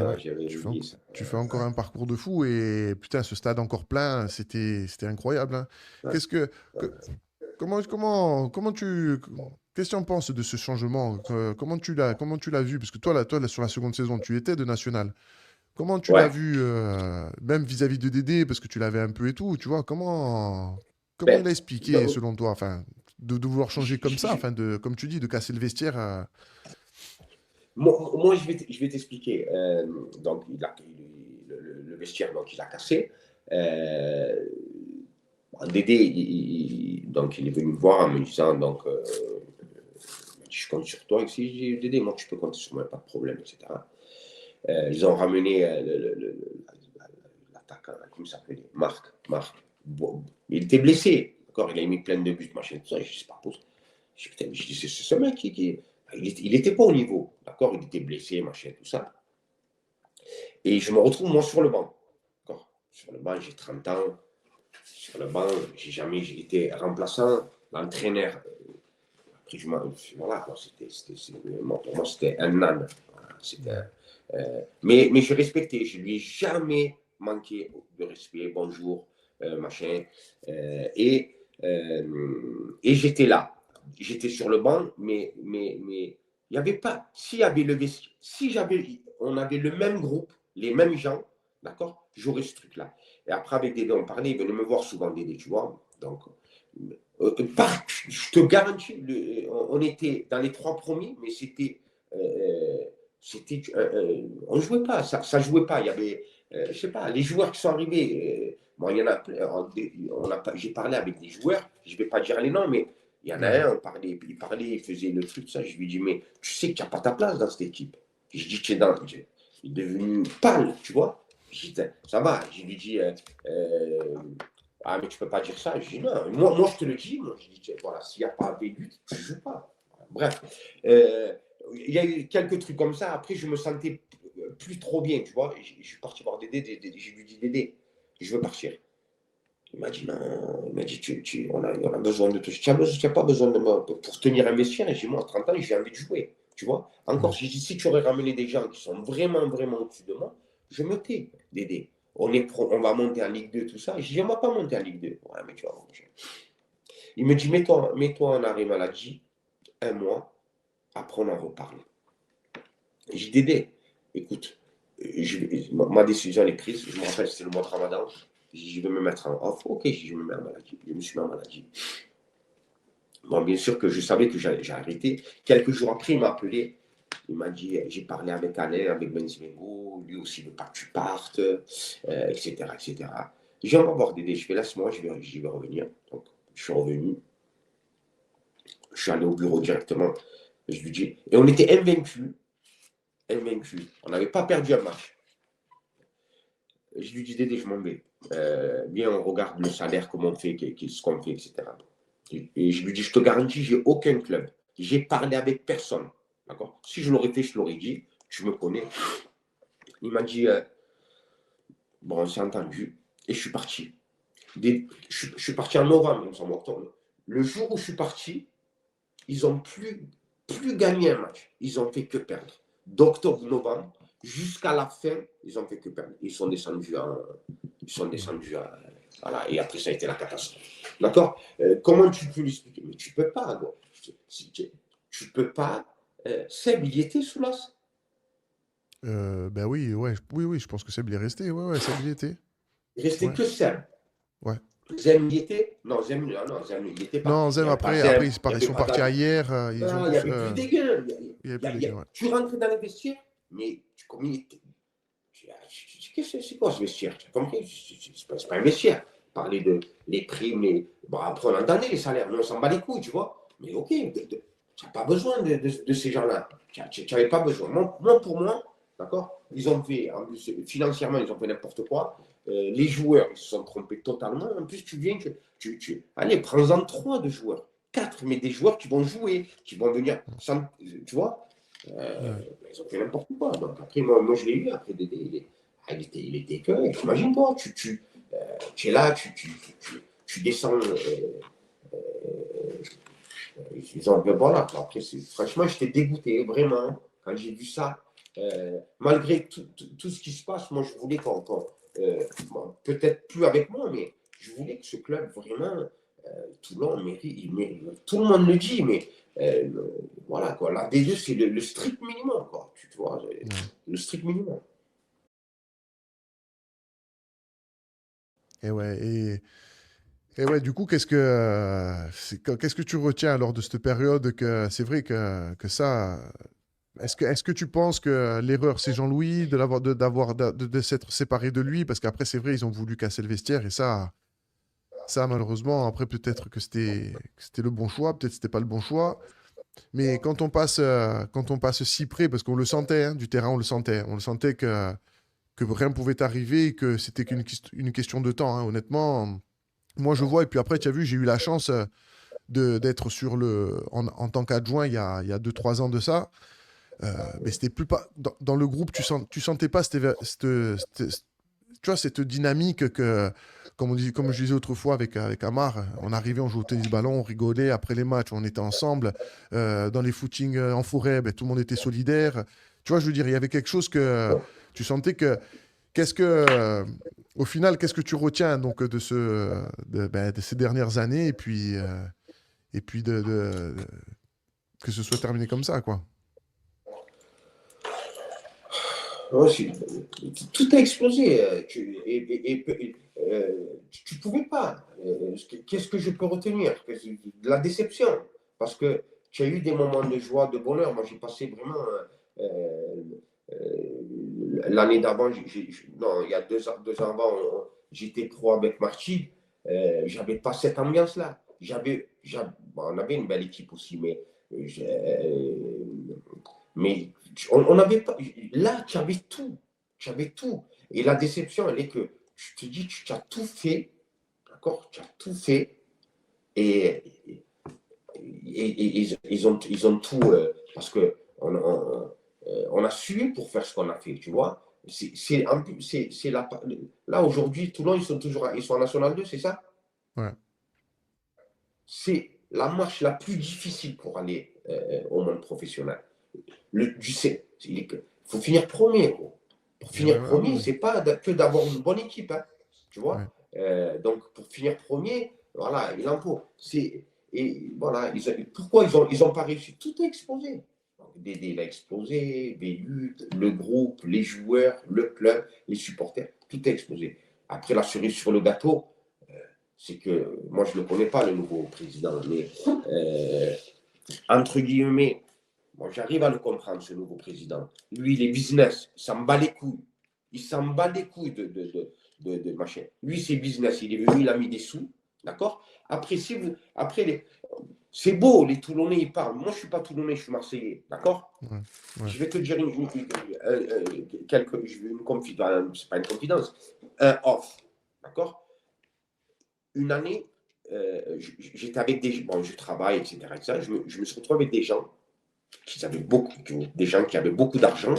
ouais. j'avais oublié ça. Tu fais encore un parcours de fou et putain, ce stade encore plein, c'était incroyable. Hein. Ouais. Qu'est-ce que- comment qu'est-ce que tu en penses de ce changement? Comment tu l'as vu? Parce que toi, là, sur la seconde saison, tu étais de National. Comment tu l'as Ouais. vu, même vis-à-vis de Dédé, parce que tu l'avais un peu et tout, tu vois, comment il Ben, a expliqué, ben, selon toi, enfin, de vouloir changer j- comme ça, j- enfin, comme tu dis, de casser le vestiaire. moi, je vais t'expliquer. Donc, le vestiaire, donc, il a cassé. Euh, Dédé, donc, il est venu me voir en me disant, donc, je compte sur toi. Si j'ai dit, Dédé, moi, tu peux compter sur moi, pas de problème, etc. Ils ont ramené l'attaquant, comment il s'appelait Marc. Bon, il était blessé. D'accord, il a mis plein de buts, machin, tout ça. Je dis, c'est pas possible. Je dis, c'est ce mec il était pas au niveau. D'accord, il était blessé, machin, tout ça. Et je me retrouve, moi, sur le banc. D'accord, sur le banc, j'ai 30 ans. Sur le banc, j'ai jamais été remplaçant. L'entraîneur, après, voilà, pour moi, c'était un âne. C'était, mais je respectais, je lui ai jamais manqué de respect, bonjour, machin. Et j'étais là. J'étais sur le banc, mais il n'y avait pas. S'il y avait le vestiaire, si on avait le même groupe, les mêmes gens, d'accord, j'aurais ce truc-là. Et après, avec Dédé, on parlait, il venait me voir souvent, Dédé, tu vois. Donc, je te garantis, on était dans les 3 premiers, mais on ne jouait pas, ça ne jouait pas. Il y avait, je sais pas, les joueurs qui sont arrivés. Bon, il y en a, j'ai parlé avec des joueurs, je ne vais pas dire les noms, mais il y en a Ouais. un, il faisait le truc, ça. Je lui dis, mais tu sais qu'il n'y a pas ta place dans cette équipe. Je dis, il est devenu pâle, tu vois. Je dis, ça va. Je lui dis, ah, mais tu peux pas dire ça. Je dis, non, moi je te le dis. Moi, je dis, voilà, s'il n'y a pas B8, tu ne joues pas. Bref, il y a eu quelques trucs comme ça. Après, je me sentais plus trop bien, tu vois. Je suis parti voir Dédé. Je lui dis, Dédé, je veux partir. Il m'a dit, non, il m'a dit, on a besoin de toi. Tu n'as pas besoin de moi pour tenir un vestiaire. Et j'ai moi, à 30 ans, j'ai envie de jouer, tu vois. Encore, Ouais. j'ai dit, si tu aurais ramené des gens qui sont vraiment, vraiment au-dessus de moi, je me tais, Dédé. On va monter en Ligue 2, tout ça. Je dis, on ne va pas monter en Ligue 2. Ouais, mais tu vois, il me dit, mets-toi en arrêt maladie, un mois, après on en reparle. J'ai dit, Dédé, écoute, ma décision est prise. Je me rappelle, c'était le mois de Ramadan. Je vais me mettre en off. Ok, je me mets en maladie. Je me suis mis en maladie. Bon, bien sûr que je savais que j'ai arrêté. Quelques jours après, il m'a appelé. Il m'a dit, j'ai parlé avec Alain, avec Benzimengo, lui aussi veut pas que tu partes, etc., etc. J'ai on va voir Dédé, je fais laisse-moi, je vais revenir. Donc, je suis revenu, je suis allé au bureau directement, je lui dis, et on était invaincus. On n'avait pas perdu un match. Je lui dis, Dédé, je m'en vais. Viens, on regarde le salaire, comment on fait, ce qu'on fait, etc. Et je lui dis, je te garantis, j'ai aucun club. J'ai parlé avec personne. D'accord. Si je l'aurais fait, je l'aurais dit. Tu me connais. Il m'a dit, bon, on s'est entendu. Et je suis parti. Je suis parti en novembre, il me semble, octobre. Le jour où je suis parti, ils n'ont plus gagné un match. Ils ont fait que perdre. D'octobre, novembre, jusqu'à la fin, ils ont fait que perdre. Ils sont descendus à, voilà. Et après, ça a été la catastrophe. D'accord. Comment tu peux l'expliquer? Mais tu ne peux pas. Tu ne peux pas. Seb, il était sous l'os. Ben oui, ouais, oui, je pense que Seb il est resté. Ouais, ouais, Seb il y était. Il restait Ouais, que Seb. ouais. Zem y était. Non, Zem il n'y était pas. Non, Il Zem, n'y avait pas après, Zem, il n'y ils avait sont pas partis à David. hier. Ils ont Non, il n'y tous. avait plus des gains. Il n'y avait plus les gars, ouais. Tu rentres dans le vestiaire, mais comme il était. C'est quoi ce vestiaire? Tu as compris? C'est pas un vestiaire. Parler de les primes, bon, après on entendait les salaires, mais on s'en bat les couilles, tu vois. Mais ok, tu n'as pas besoin de ces gens-là. Tu n'avais pas besoin. Pour moi, d'accord, ils ont fait, en plus, financièrement, ils ont fait n'importe quoi. Les joueurs, ils se sont trompés totalement. En plus, tu viens, allez, prends-en 3 de joueurs. 4, mais des joueurs qui vont jouer, qui vont venir, tu vois. Ouais. Ils ont fait n'importe quoi. Donc après, moi je l'ai eu, après il était que, imagine-toi, tu es là, tu descends. Ils ont, voilà, après, franchement, j'étais dégoûté, vraiment, quand j'ai vu ça. Malgré tout ce qui se passe, moi, je voulais bon, peut-être plus avec moi, mais je voulais que ce club, vraiment, Toulon, tout le monde le dit, mais voilà, quoi, la D2, c'est le strict minimum, quoi, tu vois, le strict minimum. Et ouais, et ouais, du coup, qu'est-ce que tu retiens alors de cette période que c'est vrai que ça. Est-ce que tu penses que l'erreur, c'est Jean-Louis de s'être séparé de lui? Parce qu'après, c'est vrai, ils ont voulu casser le vestiaire et ça malheureusement, après, peut-être que c'était le bon choix, peut-être que c'était pas le bon choix. Mais quand on passe si près, parce qu'on le sentait, hein, du terrain, on le sentait que rien pouvait arriver et que c'était une question de temps, hein. Honnêtement, moi, je vois, et puis après, tu as vu, j'ai eu la chance d'être en tant qu'adjoint il y a 2, 3 ans de ça. Mais c'était plus pas dans le groupe, tu sentais pas tu vois, cette dynamique que, comme je disais autrefois avec Amar, on arrivait, on jouait au tennis-ballon, on rigolait après les matchs, on était ensemble. Dans les footings en forêt, ben, tout le monde était solidaire. Tu vois, je veux dire, il y avait quelque chose que tu sentais que. Qu'est-ce que, au final, qu'est-ce que tu retiens donc de ces dernières années et puis que ce soit terminé comme ça, quoi. Ouais, tout a explosé. Tu ne pouvais pas. Qu'est-ce que je peux retenir? De la déception. Parce que tu as eu des moments de joie, de bonheur. Moi, j'ai passé vraiment. L'année d'avant, non, il y a 2 ans avant, j'étais pro avec Marty. J'avais pas cette ambiance-là. Bon, on avait une belle équipe aussi, mais on n'avait pas. Là, tu avais tout. Tu avais tout. Et la déception, elle est que je te dis, tu as tout fait. D'accord. Tu as tout fait. Et, ils ont tout. Parce que on a sué pour faire ce qu'on a fait, tu vois. Là, aujourd'hui, Toulon, ils sont en National 2, c'est ça? Ouais. C'est la marche la plus difficile pour aller au monde professionnel. Tu sais, il faut finir premier, gros. Pour Ouais, finir ouais, ah oui, premier, oui. c'est pas que d'avoir une bonne équipe, hein, tu Ouais. vois. Donc, pour finir premier, voilà, il en faut. Et voilà, pourquoi ils ont pas réussi? Tout est explosé. Dédé, il a explosé, Bélut, le groupe, les joueurs, le club, les supporters, tout a explosé. Après, la cerise sur le gâteau, c'est que moi, je ne le connais pas, le nouveau président, mais entre guillemets, moi, j'arrive à le comprendre, ce nouveau président. Lui, il est business, il s'en bat les couilles. Il s'en bat les couilles de machin. Lui, c'est business. Il est venu, il a mis des sous. D'accord. Après, c'est beau, les Toulonnais, ils parlent. Moi, je ne suis pas Toulonnais, je suis Marseillais. D'accord. Ouais. Ouais. Je vais te dire une confidence. C'est pas une confidence. Un off. D'accord. Une année, j'étais avec des gens. Bon, je travaille, etc. Je me suis retrouvé avec des gens des gens qui avaient beaucoup d'argent.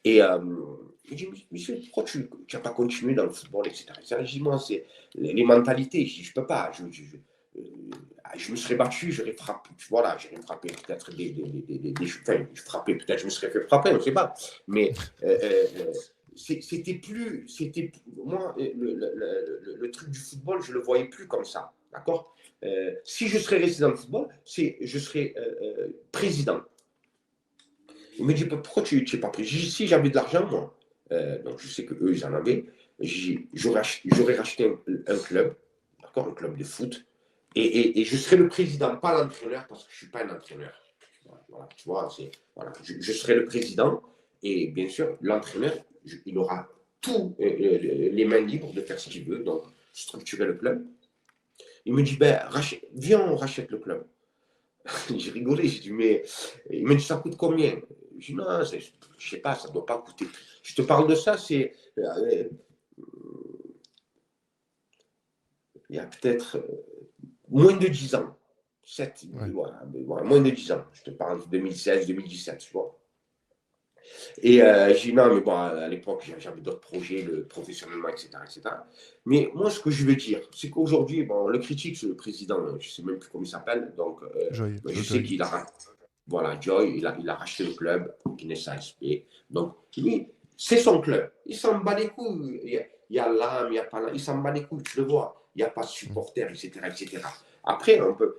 Et il dit, monsieur, pourquoi tu n'as pas continué dans le football, etc. Je dis, moi, c'est les mentalités. Je dis, je peux pas. Je me serais battu, j'aurais frappé, voilà, j'aurais frappé peut-être enfin, je frappais, peut-être je me serais fait frapper, on ne sait pas. Mais moi, le truc du football, je ne le voyais plus comme ça. D'accord. Si je serais resté dans le football, je serais président. Il me dit, pourquoi tu n'es pas pris? J'ai dit, si j'avais de l'argent, moi, donc je sais qu'eux, ils en avaient, j'aurais racheté un club, d'accord, un club de foot, et je serais le président, pas l'entraîneur, parce que je ne suis pas un entraîneur. Voilà, tu vois, voilà, je serai le président, et bien sûr, l'entraîneur, il aura tout les mains libres de faire ce qu'il veut, donc structurer le club. Il me dit, ben, viens, on rachète le club. J'ai rigolé, j'ai dit, mais il m'a dit, ça coûte combien? Je dis, non, je ne sais pas, ça ne doit pas coûter. Je te parle de ça, c'est. Il y a peut-être moins de 10 ans. 7, Ouais. voilà, moins de 10 ans. Je te parle de 2016, 2017, tu vois. Et j'ai dit non, mais bon, à l'époque, j'avais d'autres projets, professionnellement, etc., etc. Mais moi, ce que je veux dire, c'est qu'aujourd'hui, bon, le critique, c'est le président, je ne sais même plus comment il s'appelle, donc je sais Joy. qu'il a, voilà, Joy, il a racheté le club, Guinness ASP. Donc, lui, c'est son club. Il s'en bat les couilles. Il y a l'âme, il n'y a pas l'âme. Il s'en bat les couilles, tu le vois. Il n'y a pas de supporters, etc., etc. Après, on peut.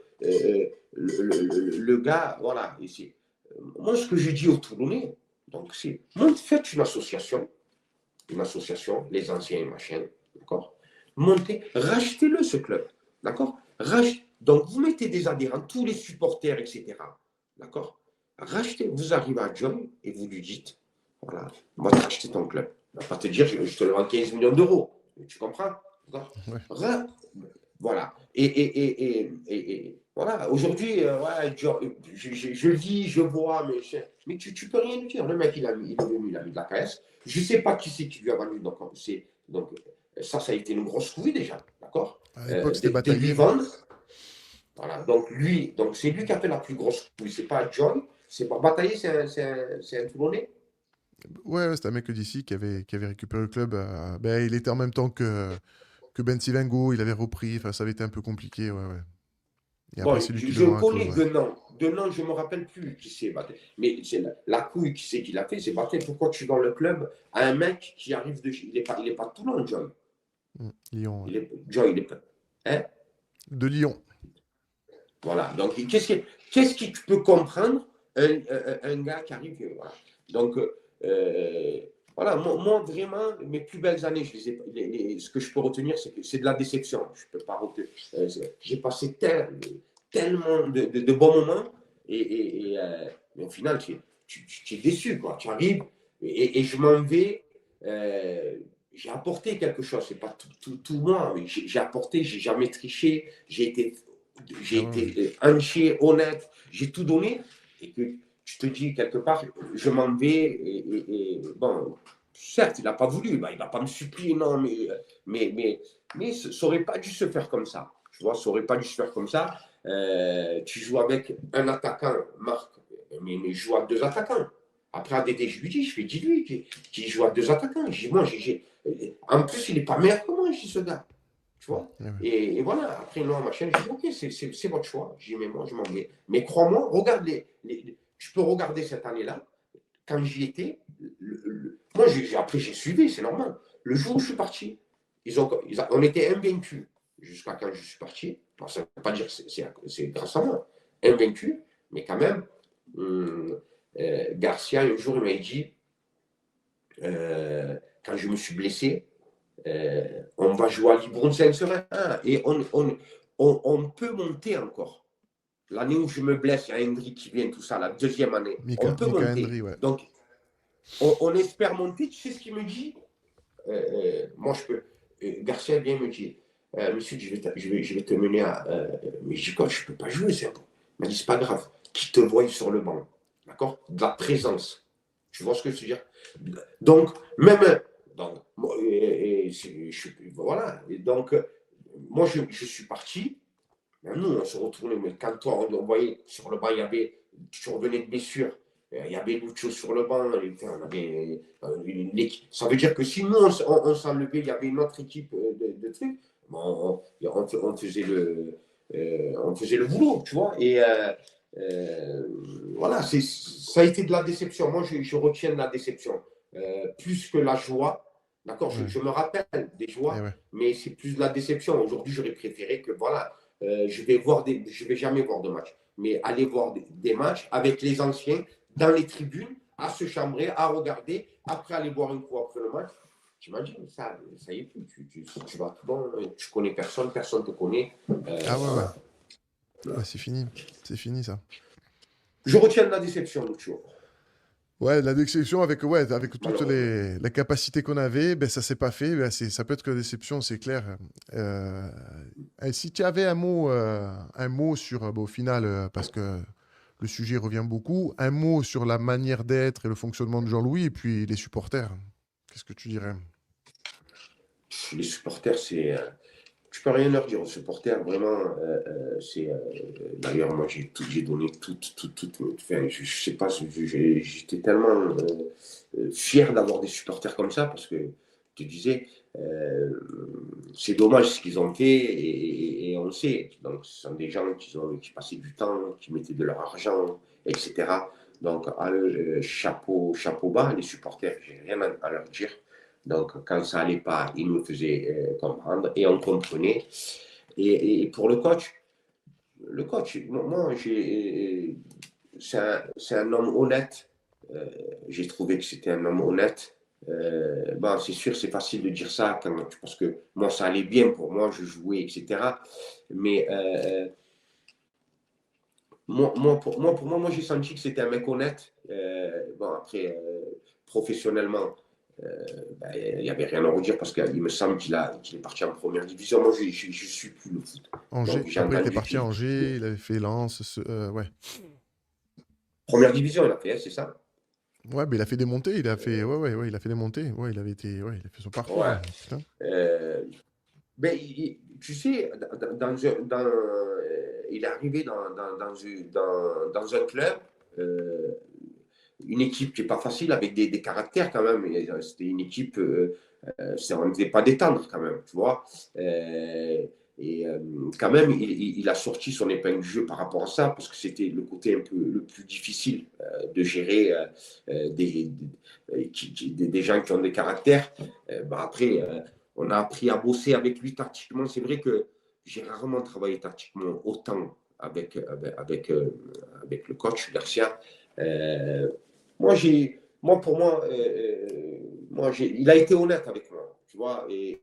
Le gars, voilà, ici. Moi, ce que je dis aux Toulonnais, donc, c'est faites une association, les anciens et machin, d'accord. Montez, rachetez-le, ce club, d'accord. Donc, vous mettez des adhérents, tous les supporters, etc., d'accord. Rachetez, vous arrivez à John et vous lui dites, voilà, moi, j'ai acheté ton club. Il ne va pas te dire, je te le vends 15 millions d'euros. Tu comprends, d'accord. Ouais. Voilà. Et voilà, aujourd'hui, ouais, je lis, je vois, mais tu ne peux rien lui dire. Le mec, il est venu, il a mis de la caisse. Je ne sais pas qui c'est qui lui a vendu. Donc ça a été une grosse couille déjà, d'accord, À l'époque, c'était de lui bataillé. vendre. Voilà, donc c'est lui qui a fait la plus grosse couille. C'est pas John, c'est pas Bataillé, c'est un Toulonnais. Ouais, c'était un mec d'ici qui avait récupéré le club. Ben, il était en même temps que Ben Sivengo, il avait repris. Enfin, ça avait été un peu compliqué. Ouais, ouais. Et après, Bon, c'est lui qui le je vend à Claude. connais Ouais. de nom. De nom, je ne me rappelle plus qui c'est Batel. Mais c'est la couille qui c'est qui l'a fait, c'est Batel. Pourquoi tu es dans le club à un mec qui arrive de. Il est pas de Toulon, Joy. Lyon. Ouais. Joy, il est pas. Hein. De Lyon. Voilà. Donc, qu'est-ce qui peut comprendre un gars qui arrive. Voilà. Donc, voilà, moi, vraiment, mes plus belles années, ce que je peux retenir, c'est de la déception. Je peux pas retenir. J'ai passé tellement de bons moments mais au final, tu es déçu, quoi. Tu arrives et je m'en vais. J'ai apporté quelque chose, c'est pas tout moi, mais j'ai apporté, j'ai jamais triché, j'ai Ah ouais, ouais. été entier, honnête, j'ai tout donné et que tu te dis quelque part, je m'en vais bon, certes, il n'a pas voulu, bah, il ne va pas me supplier, non, mais ça n'aurait pas dû se faire comme ça. Tu vois, ça n'aurait pas dû se faire comme ça. Tu joues avec un attaquant, Marc, mais je joue à deux attaquants. Après, ADD, je lui dis, je fais, dis-lui qu'il joue à deux attaquants. En plus, il n'est pas meilleur que moi, je dis, ce gars. Tu vois. Ouais, ouais. Et voilà, après, non, machin, je dis, ok, c'est votre choix. Je dis, mais moi, je m'en vais. Mais crois-moi, regarde tu peux regarder cette année-là, quand j'y étais, moi, après, j'ai suivi, c'est normal. Le jour où je suis parti, on était invaincus jusqu'à quand je suis parti. Alors, ça ne veut pas dire que c'est grâce à moi. Invaincus, mais quand même, Garcia, un jour, il m'a dit, quand je me suis blessé, on va jouer à Libourne Saint-Serin et on peut monter encore. L'année où je me blesse, il y a Hendry qui vient, tout ça, la deuxième année. On peut Mika monter. Hendry, ouais. Donc, on espère monter. Tu sais ce qu'il me dit moi, je peux. Garcia vient me dire monsieur, je vais te mener à. Mais je dis quoi, je ne peux pas jouer, c'est bon. Il m'a dit c'est pas grave. Qui te voit sur le banc. D'accord. De la présence. Tu vois ce que je veux dire. Donc, même. Donc, voilà. Et donc, moi, je suis parti. Nous, on se retournait. Mais quand toi, on voyait sur le banc, il y avait. Tu revenais de blessure. Il y avait Lucho sur le banc. On avait une équipe. Ça veut dire que si nous, on s'enlevait, il y avait une autre équipe de trucs. Bon, on faisait le boulot, tu vois. Et voilà, ça a été de la déception. Moi, je retiens de la déception. Plus que la joie. D'accord, Ouais. je me rappelle des joies, Ouais. mais c'est plus de la déception. Aujourd'hui, j'aurais préféré que, voilà, je vais jamais voir de match, mais aller voir des matchs avec les anciens dans les tribunes, à se chambrer, à regarder, après aller boire une coup après le match. T'imagines, ça y est plus. Tu vas tout bon, tu connais personne, personne ne te connaît. Ah ouais, ouais. Voilà. Ouais, c'est fini. C'est fini, ça. Je retiens de la déception, Lucho. Ouais, la déception avec toutes Malheureusement. les capacités qu'on avait, ben, ça s'est pas fait. Ben, ça peut être que la déception, c'est clair. Euh, et si tu avais un mot sur, au final, parce que le sujet revient beaucoup, un mot sur la manière d'être et le fonctionnement de Jean-Louis et puis les supporters, qu'est-ce que tu dirais? Les supporters, c'est. tu peux rien leur dire aux supporters, vraiment. D'ailleurs, moi, j'ai donné enfin, je sais pas, j'étais tellement fier d'avoir des supporters comme ça parce que, je te disais, euh, c'est dommage ce qu'ils ont fait et on le sait. Donc, ce sont des gens qui passaient du temps, qui mettaient de leur argent, etc. Donc, à eux, chapeau bas, les supporters, j'ai rien à leur dire. Donc, quand ça allait pas, ils nous faisaient comprendre et on comprenait. Et pour le coach, moi, c'est un homme honnête. Euh, j'ai trouvé que c'était un homme honnête. Bon, c'est sûr, c'est facile de dire ça parce que moi, ça allait bien pour moi, je jouais, etc. Mais moi, j'ai senti que c'était un mec honnête. Bon, après, professionnellement, ben, il n'y avait rien à redire parce qu'il me semble qu'il est parti en première division. Moi, je ne suis plus le foot. Angers. Donc, j'ai Après, il était entendu parti à qu'il. Angers, il avait fait Lens. Ouais. Première division, il a fait, hein, c'est ça? Ouais, mais il a fait des montées, il a fait. Ouais, ouais, ouais, il a fait des montées. Ouais, il avait été. Ouais, il a fait son parcours, Ouais. hein. Putain. Euh, ben, tu sais, il est arrivé dans un club, euh, une équipe qui n'est pas facile, avec des caractères quand même. C'était une équipe, on ne devait pas détendre quand même, tu vois. Euh, et quand même, il a sorti son épingle du jeu par rapport à ça, parce que c'était le côté un peu le plus difficile de gérer des gens qui ont des caractères. Bah après, on a appris à bosser avec lui tactiquement. C'est vrai que j'ai rarement travaillé tactiquement autant avec le coach Garcia. Euh, pour moi, il a été honnête avec moi, tu vois, et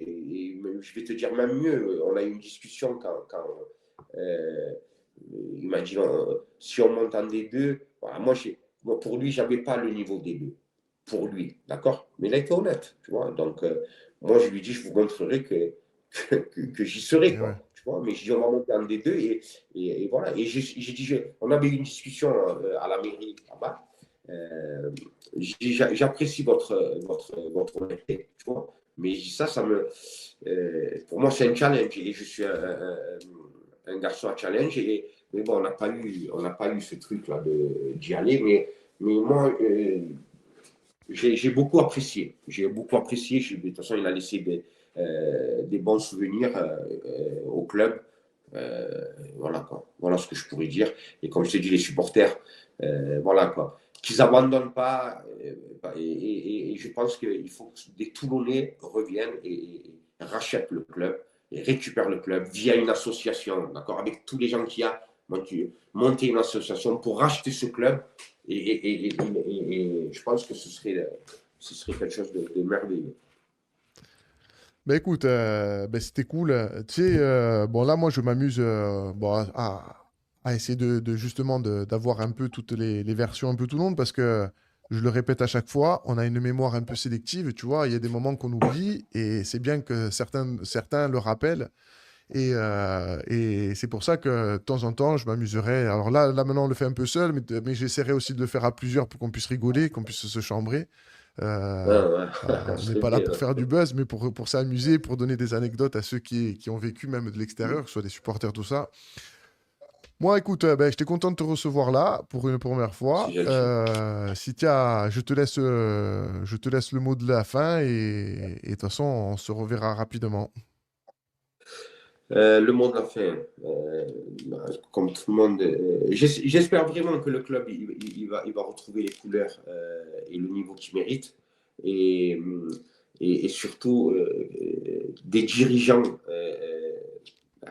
je vais te dire même mieux, on a eu une discussion quand il m'a dit si on monte en D2, voilà, moi, pour lui, j'avais pas le niveau D2, pour lui, d'accord? Mais il a été honnête, tu vois, donc moi, je lui dis, je vous montrerai que j'y serai, Et ouais. quoi. Tu vois, mais je dis, on va monter en D2 et voilà. Et j'ai dit, on avait eu une discussion à la mairie là-bas. J'apprécie votre honnêteté, tu vois. Mais pour moi, c'est un challenge et je suis un garçon à challenge. Mais bon, on n'a pas eu ce truc-là d'y aller. Mais moi, j'ai beaucoup apprécié. J'ai beaucoup apprécié. De toute façon, il a laissé des bons souvenirs au club. Voilà quoi. Voilà ce que je pourrais dire. Et comme je t'ai dit, les supporters, voilà quoi. Qu'ils n'abandonnent pas. Et je pense qu'il faut que des Toulonnais reviennent et rachètent le club et récupèrent le club via une association, d'accord, avec tous les gens qu'il y a. Monter une association pour racheter ce club et je pense que ce serait quelque chose de merveilleux. Bah écoute, bah, c'était cool. Tu sais, bon là, moi, je m'amuse bon, à essayer justement d'avoir un peu toutes les versions, un peu tout le monde, parce que je le répète à chaque fois, on a une mémoire un peu sélective, tu vois. Il y a des moments qu'on oublie, et c'est bien que certains le rappellent. Et c'est pour ça que de temps en temps, je m'amuserai. Alors là, maintenant, on le fait un peu seul, mais j'essaierai aussi de le faire à plusieurs pour qu'on puisse rigoler, qu'on puisse se chambrer. Ouais, Euh, ouais. on n'est C'est pas là bien. pour faire du buzz, mais pour s'amuser, pour donner des anecdotes à ceux qui ont vécu même de l'extérieur, que ce soit des supporters, tout ça. Moi, écoute, ben, j'étais content de te recevoir là pour une première C'est fois. gentil. Si je te laisse le mot de la fin et de toute façon, on se reverra rapidement. Le mot de la fin, comme tout le monde, j'espère vraiment que le club il va retrouver les couleurs et le niveau qu'il mérite et, et surtout des dirigeants.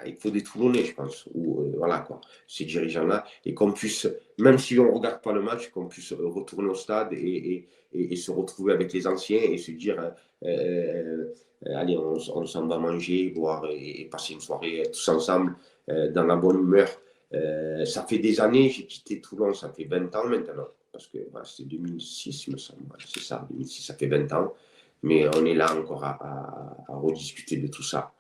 Il faut des Toulonnais, je pense, ou voilà quoi, ces dirigeants-là, et qu'on puisse, même si on ne regarde pas le match, qu'on puisse retourner au stade et se retrouver avec les anciens et se dire allez, on s'en va manger, boire et passer une soirée tous ensemble dans la bonne humeur. Ça fait des années, j'ai quitté Toulon, ça fait 20 ans maintenant, parce que voilà, c'est 2006, il me semble, ouais, c'est ça, 2006, ça fait 20 ans, mais on est là encore à rediscuter de tout ça.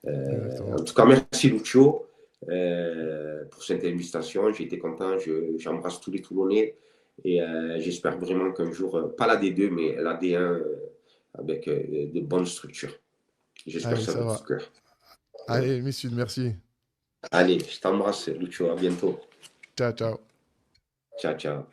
Exactement. En tout cas, merci Lucio pour cette invitation. J'ai été content. J'embrasse tous les Toulonnais et j'espère vraiment qu'un jour, pas la D2, mais la D1 avec de bonnes structures. J'espère Allez, ça ça de tout va. cœur. Allez, Miss Sud, merci. Allez, je t'embrasse, Lucho, à bientôt. Ciao, ciao. Ciao, ciao.